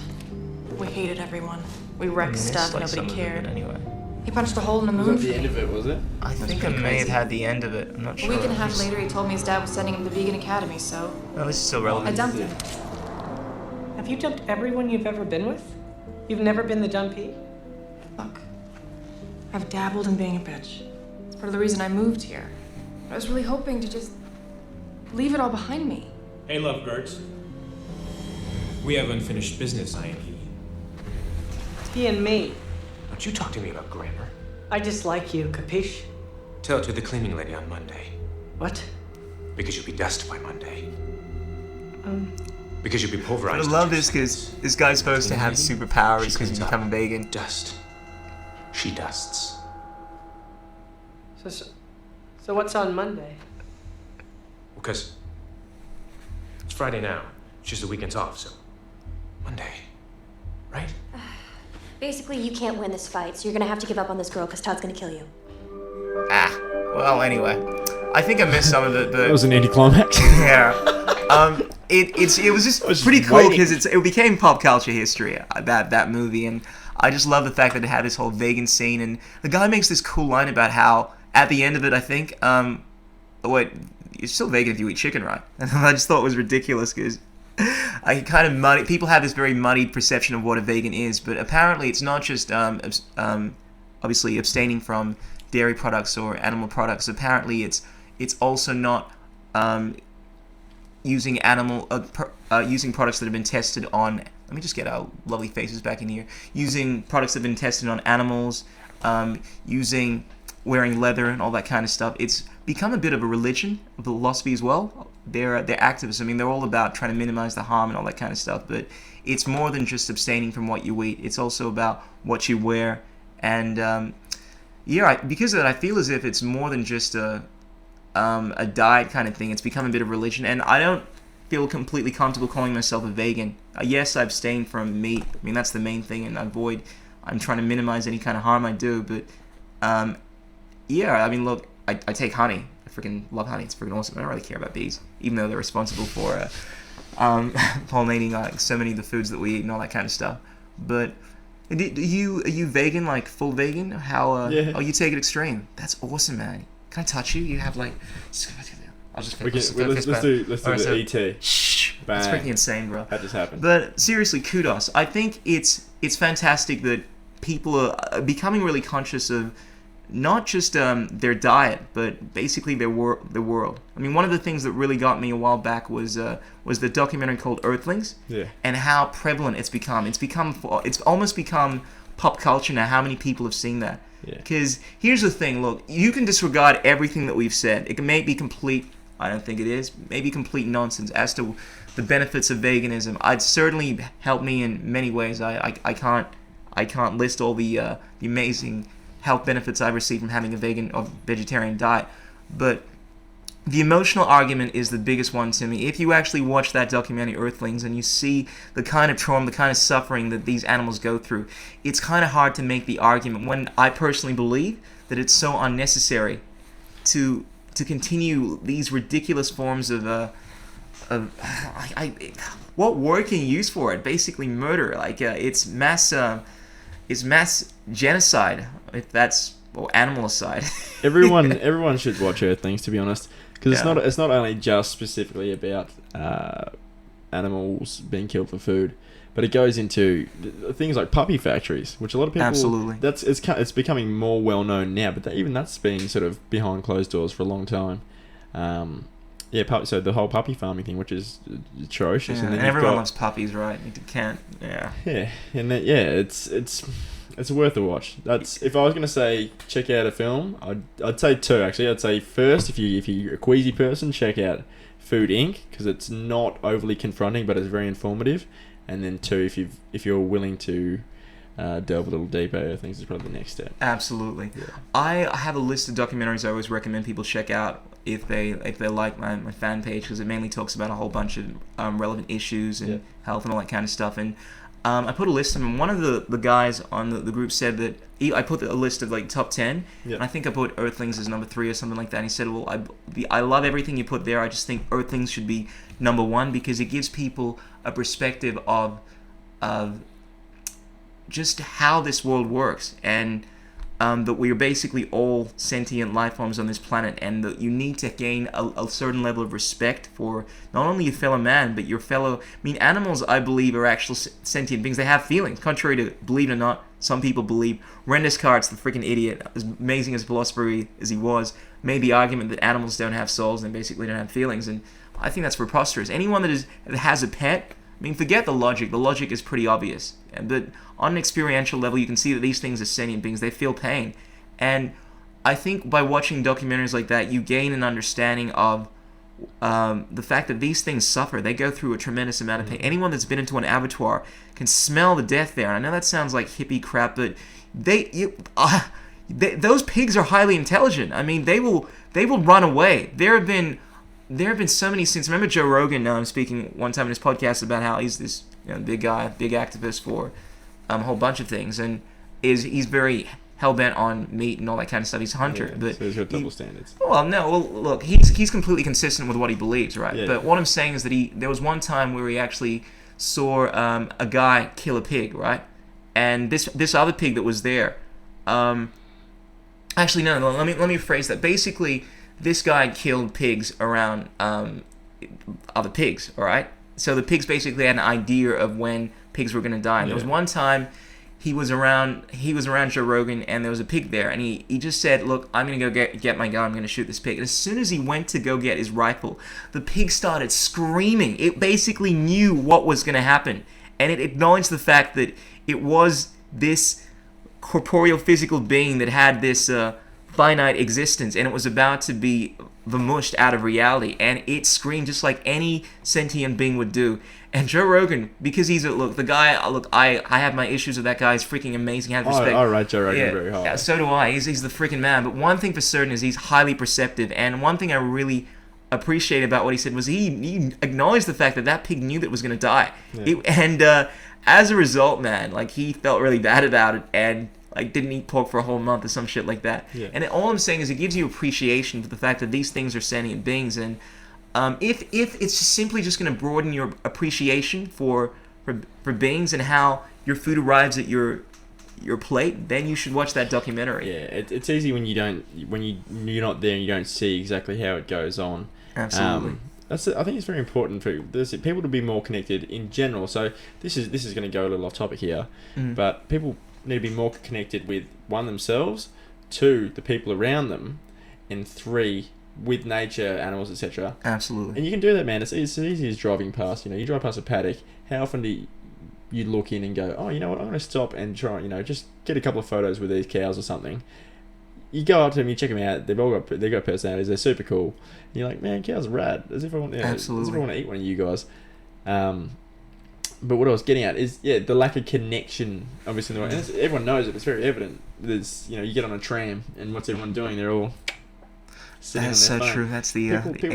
S11: We hated everyone. We wrecked stuff, nobody cared.
S2: Anyway.
S11: He punched a hole in the
S1: Was
S11: moon.
S1: that the end of it, was it?
S2: I think I may have had the end of it. I'm not
S11: A
S2: sure.
S11: week and a half later, he told me his dad was sending him to the Vegan Academy, so
S2: Oh, this is still relevant.
S11: I dumped him.
S10: Have you dumped everyone you've ever been with? You've never been the dumpy?
S11: Look, I've dabbled in being a bitch. It's part of the reason I moved here. I was really hoping to just leave it all behind me.
S12: Hey, lovebirds. We have unfinished business, I and he.
S10: He and me.
S8: Don't you talk to me about grammar.
S10: I just like you, capiche?
S8: Tell it to the cleaning lady on Monday.
S10: What?
S8: Because you'll be dust by Monday.
S10: Um...
S8: Because you'll be pulverized.
S2: I love this because this guy's supposed to have superpowers because he's become a vegan.
S8: Dust. She dusts.
S10: So what's on Monday?
S8: Because it's Friday now. It's just the weekend's off, so Monday, right?
S6: Basically, you can't win this fight, so you're gonna have to give up on this girl because Todd's gonna kill you.
S2: Well, anyway. I think I missed some of the...
S1: That was an anticlimax.
S2: Yeah. It was just pretty cool because it became pop culture history, that movie, and I just love the fact that it had this whole vegan scene, and the guy makes this cool line about how, at the end of it, I think, you're still vegan if you eat chicken, right? And I just thought it was ridiculous because people have this very muddied perception of what a vegan is, but apparently it's not just obviously abstaining from dairy products or animal products. Apparently it's also not using using products that have been tested on. Let me just get our lovely faces back in here. Using products that have been tested on animals, wearing leather and all that kind of stuff. It's become a bit of a religion, a philosophy as well. They're activists. I mean, they're all about trying to minimize the harm and all that kind of stuff. But it's more than just abstaining from what you eat. It's also about what you wear. And because of that, I feel as if it's more than just a diet kind of thing. It's become a bit of religion. And I don't feel completely comfortable calling myself a vegan. Yes, I abstain from meat. I mean, that's the main thing, and I'm trying to minimize any kind of harm I do. But I mean, look, I take honey. I freaking love honey. It's freaking awesome. I don't really care about bees, even though they're responsible for pollinating like so many of the foods that we eat and all that kind of stuff. But are you vegan, like full vegan? How?
S1: Yeah.
S2: Oh, you take it extreme. That's awesome, man. Can I touch you? You have like. I'll just.
S1: Let's do the ET.
S2: Shh. That's freaking insane, bro.
S1: That just happened.
S2: But seriously, kudos. I think it's fantastic that people are becoming really conscious of not just their diet, but basically their world. I mean, one of the things that really got me a while back was the documentary called Earthlings, and how prevalent it's become. It's almost become pop culture now. How many people have seen that? Because here's the thing. Look, you can disregard everything that we've said. It may be complete. I don't think it is. Maybe complete nonsense as to the benefits of veganism. It's certainly helped me in many ways. I can't list all the amazing health benefits I've received from having a vegan or vegetarian diet, but the emotional argument is the biggest one to me. If you actually watch that documentary Earthlings and you see the kind of trauma, the kind of suffering that these animals go through, it's kind of hard to make the argument when I personally believe that it's so unnecessary to continue these ridiculous forms of what word can you use for it? Basically murder. Like it's mass genocide, if that's animalicide.
S1: everyone should watch Earthlings, to be honest, because it's not only just specifically about animals being killed for food, but it goes into things like puppy factories, which a lot of people
S2: absolutely
S1: it's becoming more well known now, but that's been sort of behind closed doors for a long time. So the whole puppy farming thing, which is atrocious,
S2: and everyone loves puppies, right? You can't,
S1: and it's worth a watch. That's if I was gonna say check out a film, I'd say two actually. I'd say first, if you're a queasy person, check out Food Inc. because it's not overly confronting, but it's very informative. And then two, if you're willing to delve a little deeper, I think is probably the next step.
S2: Absolutely.
S1: Yeah.
S2: I have a list of documentaries I always recommend people check out if they like my fan page, because it mainly talks about a whole bunch of relevant issues and health and all that kind of stuff. And I put a list of them. One of the guys on the group said that I put a list of like top 10, and I think I put Earthlings as number 3 or something like that. And he said, well, I love everything you put there. I just think Earthlings should be number 1 because it gives people a perspective of just how this world works, and that we are basically all sentient life forms on this planet, and that you need to gain a certain level of respect for not only your fellow man, but your fellow... I mean, animals, I believe, are actual sentient beings. They have feelings, contrary to, believe it or not, some people believe. Ren Descartes, the freaking idiot, as amazing as a philosopher as he was, made the argument that animals don't have souls and basically don't have feelings, and I think that's preposterous. Anyone that has a pet... I mean, forget the logic. The logic is pretty obvious. But on an experiential level, you can see that these things are sentient beings. They feel pain. And I think by watching documentaries like that, you gain an understanding of the fact that these things suffer. They go through a tremendous amount of pain. Anyone that's been into an abattoir can smell the death there. And I know that sounds like hippie crap, but those pigs are highly intelligent. I mean, they will run away. There have been so many scenes. Remember Joe Rogan speaking one time in his podcast about how he's this big guy, big activist for a whole bunch of things, and he's very hell-bent on meat and all that kind of stuff. He's a hunter. But
S1: so he's got double standards.
S2: Well, no. Well, look, he's completely consistent with what he believes, right?
S1: Yeah.
S2: But what I'm saying is that there was one time where he actually saw a guy kill a pig, right? And this other pig that was there, actually, no, let me rephrase that. Basically, this guy killed pigs around other pigs, all right? So the pigs basically had an idea of when pigs were going to die. And there was one time he was around Joe Rogan, and there was a pig there, and he just said, look, I'm going to go get my gun, I'm going to shoot this pig. And as soon as he went to go get his rifle, the pig started screaming. It basically knew what was going to happen, and it acknowledged the fact that it was this corporeal physical being that had this... finite existence, and it was about to be vamooshed out of reality, and it screamed just like any sentient being would do. And Joe Rogan, because he's I have my issues with that guy. He's freaking amazing. I have respect.
S1: I rate Joe Rogan very high.
S2: Yeah, so do I. He's the freaking man. But one thing for certain is he's highly perceptive, and one thing I really appreciate about what he said was he acknowledged the fact that pig knew that it was going to die.
S1: Yeah.
S2: As a result, man, like, he felt really bad about it, and like didn't eat pork for a whole month or some shit like that.
S1: Yeah.
S2: And all I'm saying is it gives you appreciation for the fact that these things are sentient beings, and if it's simply just going to broaden your appreciation for beings and how your food arrives at your plate, then you should watch that documentary.
S1: Yeah, it's easy when you're not there and you don't see exactly how it goes on.
S2: Absolutely.
S1: I think it's very important for people to be more connected in general. So this is going to go a little off topic here, but people need to be more connected with, 1, themselves, 2, the people around them, and 3, with nature, animals, etc.
S2: Absolutely.
S1: And you can do that, man. It's easy as driving past. You drive past a paddock. How often do you look in and go, oh, you know what? I'm going to stop and try, just get a couple of photos with these cows or something. You go up to them, you check them out. They've got personalities. They're super cool. And you're like, man, cows are rad. As if I want to eat one of you guys. But what I was getting at is, the lack of connection, obviously. And everyone knows it. It's very evident. There's, you get on a tram, and what's everyone doing? They're all sitting
S2: That's
S1: on their
S2: so
S1: phone.
S2: true. That's the
S1: People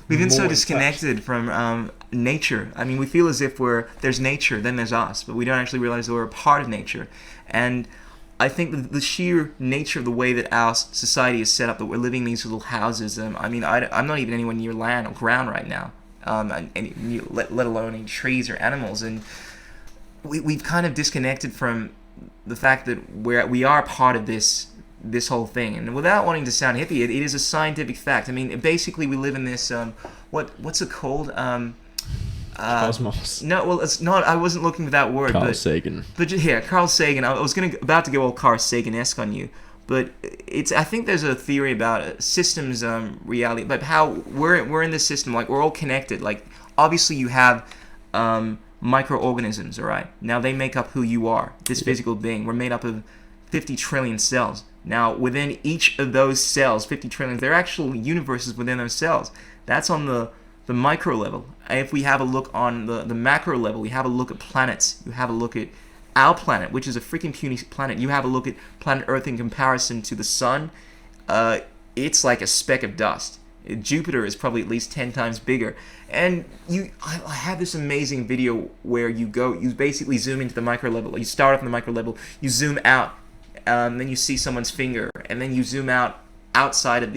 S2: we've been so
S1: more
S2: disconnected from nature. I mean, we feel as if there's nature, then there's us, but we don't actually realize that we're a part of nature. And I think the sheer nature of the way that our society is set up, that we're living in these little houses. I mean, I'm not even anywhere near land or ground right now. Let alone any trees or animals, and we've kind of disconnected from the fact that we are part of this whole thing. And without wanting to sound hippie, it is a scientific fact. I mean, basically, we live in this what's it called?
S1: Cosmos.
S2: No, well, it's not. I wasn't looking for that word.
S1: Carl Sagan.
S2: But Carl Sagan. I was about to go all Carl Sagan-esque on you. But I think there's a theory about systems reality, but how we're in this system, like, we're all connected. Like, obviously you have microorganisms, all right? Now they make up who you are, this physical being. We're made up of 50 trillion cells. Now within each of those cells, 50 trillion, there are actual universes within those cells. That's on the micro level. If we have a look on the macro level, we have a look at planets, you have a look at our planet, which is a freaking puny planet, you have a look at planet Earth in comparison to the sun, it's like a speck of dust. Jupiter is probably at least 10 times bigger. And I have this amazing video where you basically zoom into the micro level. You start off in the micro level, you zoom out, then you see someone's finger, and then you zoom out outside of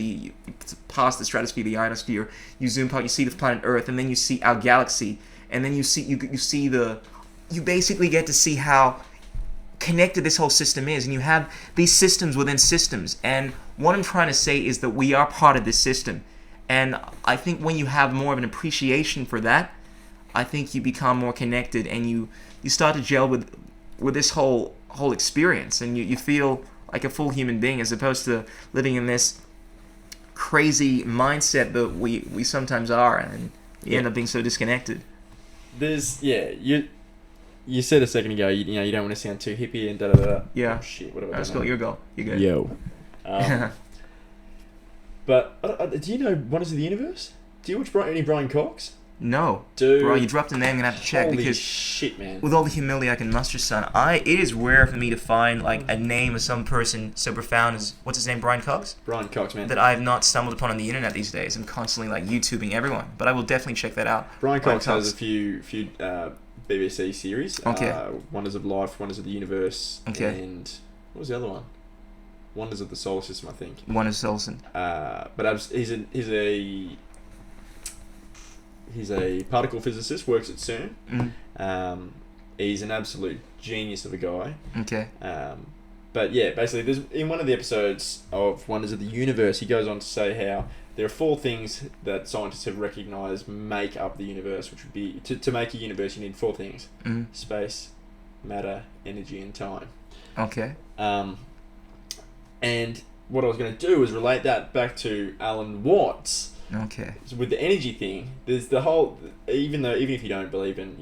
S2: past the stratosphere, the ionosphere. You zoom out, you see the planet Earth, and then you see our galaxy, and then you basically get to see how connected this whole system is, and you have these systems within systems. And what I'm trying to say is that we are part of this system. And I think when you have more of an appreciation for that, I think you become more connected, and you start to gel with this whole experience, and you feel like a full human being, as opposed to living in this crazy mindset that we sometimes are, and you end up being so disconnected.
S1: You said a second ago, you don't want to sound too hippie and da-da-da.
S2: Yeah.
S1: Oh, shit, what have I
S2: That's
S1: done
S2: cool.
S1: now?
S2: Your goal. You're good.
S1: Yo. But do you know Wonders of the Universe? Do you watch any Brian Cox?
S2: No.
S1: Dude.
S2: Bro, you dropped a name, I'm going to have to check.
S1: Holy
S2: because
S1: shit, man.
S2: with all the humility I can muster, son, it is rare for me to find like a name of some person so profound as, what's his name, Brian Cox?
S1: Brian Cox, man.
S2: That I have not stumbled upon on the internet these days. I'm constantly like YouTubing everyone. But I will definitely check that out.
S1: Brian Cox has a few BBC series.
S2: Okay.
S1: Wonders of Life, Wonders of the Universe,
S2: okay.
S1: And what was the other one? Wonders of the Solar System, I think.
S2: Wonders of the Solar System.
S1: But he's a particle physicist, works at CERN.
S2: Mm.
S1: He's an absolute genius of a guy.
S2: Okay.
S1: But yeah, basically, in one of the episodes of Wonders of the Universe, he goes on to say how there are 4 things that scientists have recognized make up the universe, which would be, to make a universe, you need 4 things.
S2: Mm.
S1: Space, matter, energy, and time.
S2: Okay.
S1: And what I was going to do is relate that back to Alan Watts.
S2: Okay.
S1: So with the energy thing, there's the whole, even if you don't believe in,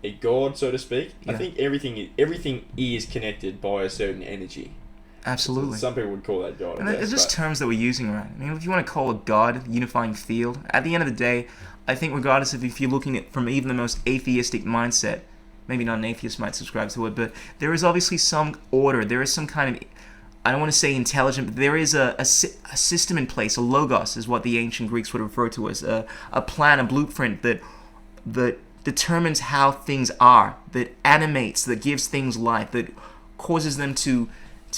S1: a god, so to speak, yeah. I think everything is connected by a certain energy.
S2: Absolutely.
S1: Some people would call that God.
S2: And it's just terms that we're using, right? I mean, if you want to call a God unifying field, at the end of the day, I think regardless of if you're looking at from even the most atheistic mindset, maybe not an atheist might subscribe to it, but there is obviously some order. There is some kind of, I don't want to say intelligent, but there is a system in place. A logos is what the ancient Greeks would refer to as a plan, a blueprint that determines how things are, that animates, that gives things life, that causes them to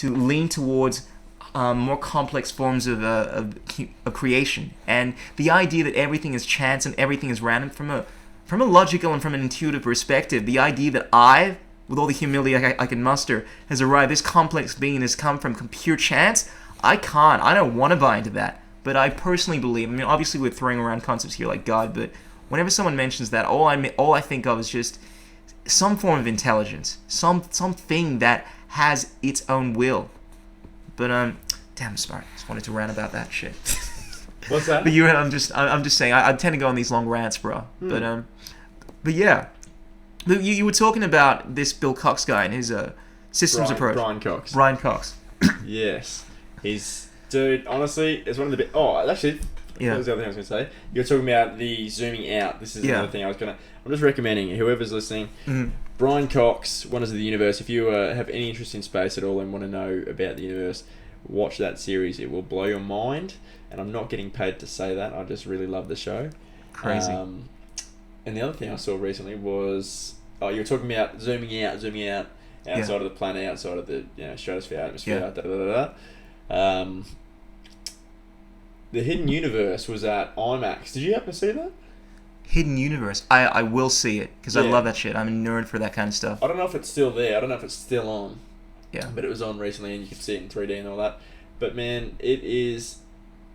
S2: lean towards more complex forms of creation. And the idea that everything is chance and everything is random, from a logical and from an intuitive perspective, the idea that I, with all the humility I can muster, has arrived, this complex being has come from pure chance, I don't want to buy into that. But I personally believe, I mean, obviously we're throwing around concepts here like God, but whenever someone mentions that, all I think of is just some form of intelligence, something that has its own will. But damn smart. Just wanted to rant about that shit.
S1: What's that?
S2: But I'm just saying. I tend to go on these long rants, bro. But yeah. You were talking about this Bill Cox guy and his systems approach. Brian Cox.
S1: Yes, dude. Honestly, it's one of the best. Oh, actually.
S2: Yeah.
S1: That was the other thing I was going to say. You're talking about the zooming out. This is another thing I'm just recommending whoever's listening.
S2: Mm-hmm.
S1: Brian Cox, Wonders of the Universe. If you have any interest in space at all and want to know about the universe, watch that series. It will blow your mind. And I'm not getting paid to say that. I just really love the show.
S2: Crazy.
S1: And the other thing I saw recently was, you were talking about zooming out outside of the planet, outside of the stratosphere, atmosphere, the Hidden Universe was at IMAX. Did you happen to see that?
S2: Hidden Universe. I will see it because I love that shit. I'm a nerd for that kind of stuff.
S1: I don't know if it's still there. I don't know if it's still on.
S2: Yeah.
S1: But it was on recently and you could see it in 3D and all that. But man, it is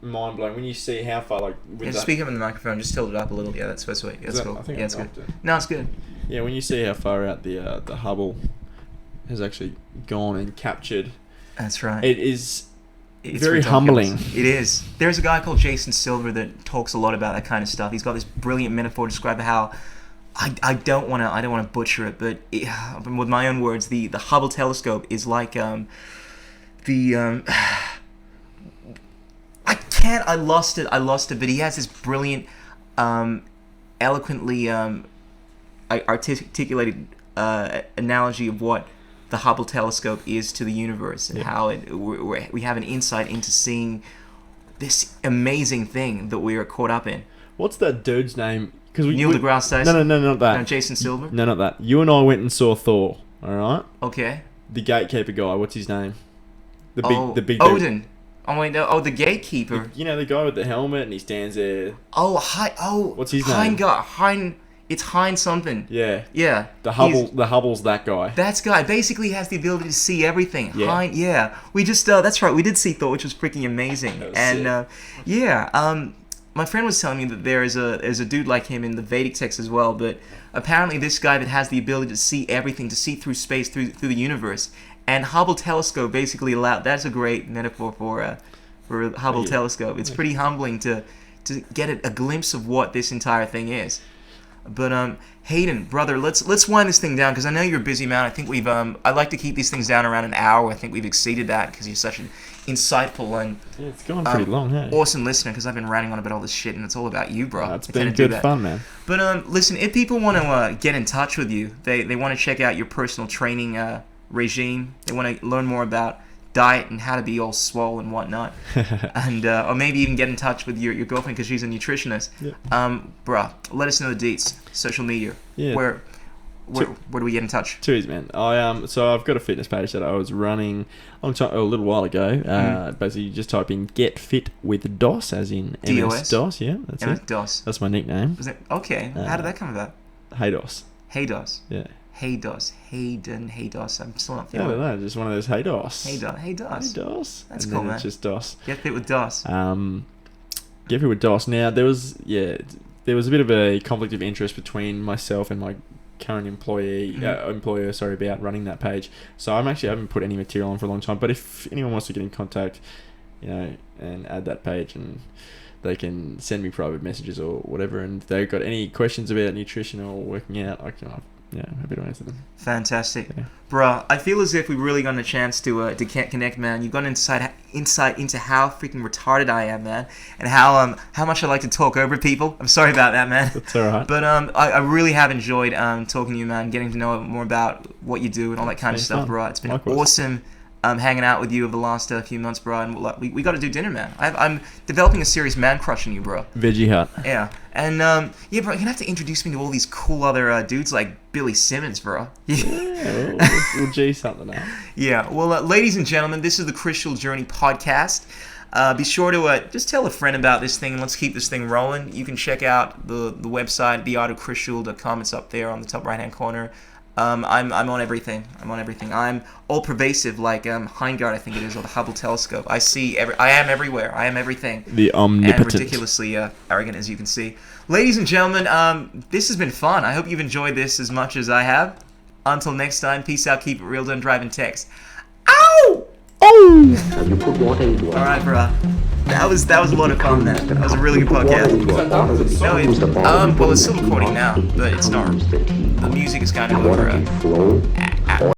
S1: mind blowing when you see how far
S2: speak up in the microphone. Just tilt it up a little. Yeah, that's sweet. Yeah, that's cool.
S1: I think
S2: it's good. No, it's good.
S1: Yeah, when you see how far out the Hubble has actually gone and captured.
S2: That's right.
S1: It's very humbling.
S2: It is. There's a guy called Jason Silver that talks a lot about that kind of stuff. He's got this brilliant metaphor to describe how I don't want to butcher it, but with my own words, the Hubble telescope is like I lost it, but he has this brilliant, eloquently articulated analogy of what the Hubble telescope is to the universe, and how we have an insight into seeing this amazing thing that we are caught up in.
S1: What's that dude's name?
S2: Neil deGrasse Tyson?
S1: No, not that.
S2: No, Jason Silver?
S1: No, not that. You and I went and saw Thor, alright?
S2: Okay.
S1: The gatekeeper guy, what's his name? The big dude.
S2: Odin. Oh wait, no. Oh, the gatekeeper.
S1: You know, the guy with the helmet and he stands there.
S2: What's
S1: his name?
S2: It's Hein something.
S1: Yeah.
S2: Yeah.
S1: The Hubble's that guy.
S2: That guy basically has the ability to see everything.
S1: Yeah.
S2: Hein, yeah. We just that's right. We did see Thor, which was freaking amazing. My friend was telling me that there's a dude like him in the Vedic text as well, but apparently this guy that has the ability to see everything, to see through space, through the universe, and Hubble telescope basically allowed. That's a great metaphor for a Hubble telescope. It's pretty humbling to get a glimpse of what this entire thing is. But Haydn, brother, let's wind this thing down because I know you're a busy man. I think we've I like to keep these things down around an hour. I think we've exceeded that because you're such an insightful and
S1: it's gone pretty long, hey?
S2: Awesome listener. Because I've been ranting on about all this shit and it's all about you, bro.
S1: It's been good fun, man.
S2: But listen, if people want to get in touch with you, they want to check out your personal training regime. They want to learn more about diet and how to be all swole and whatnot, and or maybe even get in touch with your girlfriend because she's a nutritionist. Bruh, let us know the deets. Social media.
S1: Yeah.
S2: Where do we get in touch?
S1: Too easy, man. So I've got a fitness page that I was running a little while ago. Basically, you just type in "Get Fit with DOS," as in MS DOS. Yeah, that's
S2: MS
S1: it.
S2: DOS.
S1: That's my nickname.
S2: Okay. How did that come about?
S1: Haydos.
S2: Haydos.
S1: Yeah.
S2: Haydos. Hayden. Haydos. I'm still not
S1: I
S2: feeling.
S1: don't know. Just one of those Haydos.
S2: Haydos. That's
S1: and
S2: cool,
S1: then
S2: man.
S1: It's just DOS.
S2: Get Fit with DOS.
S1: Get Fit with DOS. Now there was a bit of a conflict of interest between myself and my current employer, about running that page. So I haven't put any material on for a long time. But if anyone wants to get in contact, and add that page, and they can send me private messages or whatever, and if they've got any questions about nutrition or working out, I'm happy to answer them.
S2: Fantastic. Bruh, I feel as if we've really gotten a chance to connect, man. You've got insight into how freaking retarded I am, man, and how much I like to talk over people. I'm sorry about that, man.
S1: That's alright.
S2: But I really have enjoyed talking to you, man, getting to know more about what you do and all that kind of stuff, bro. It's been awesome hanging out with you over the last few months, bro. And we got to do dinner, man. I'm developing a serious man crush on you, bro.
S1: Veggie Hut.
S2: Yeah. And, bro, you're going to have to introduce me to all these cool other dudes like Billy Simmons, bro.
S1: We'll G something out.
S2: Yeah. Well, ladies and gentlemen, this is the Crystal Journey podcast. Be sure to just tell a friend about this thing, and let's keep this thing rolling. You can check out the website, theartofcrystal.com. It's up there on the top right-hand corner. I'm on everything. I'm all pervasive, like Heingard, I think it is, or the Hubble telescope. I am everywhere. I am everything.
S1: The omnipotent.
S2: And ridiculously arrogant, as you can see. Ladies and gentlemen, this has been fun. I hope you've enjoyed this as much as I have. Until next time, peace out, keep it real, don't drive and text. Ow!
S3: Now you put water into a
S2: Alright, bro. That was a lot of fun, man. That was a really good podcast. No, well, it's still recording now, but it's not. The music is kind of over.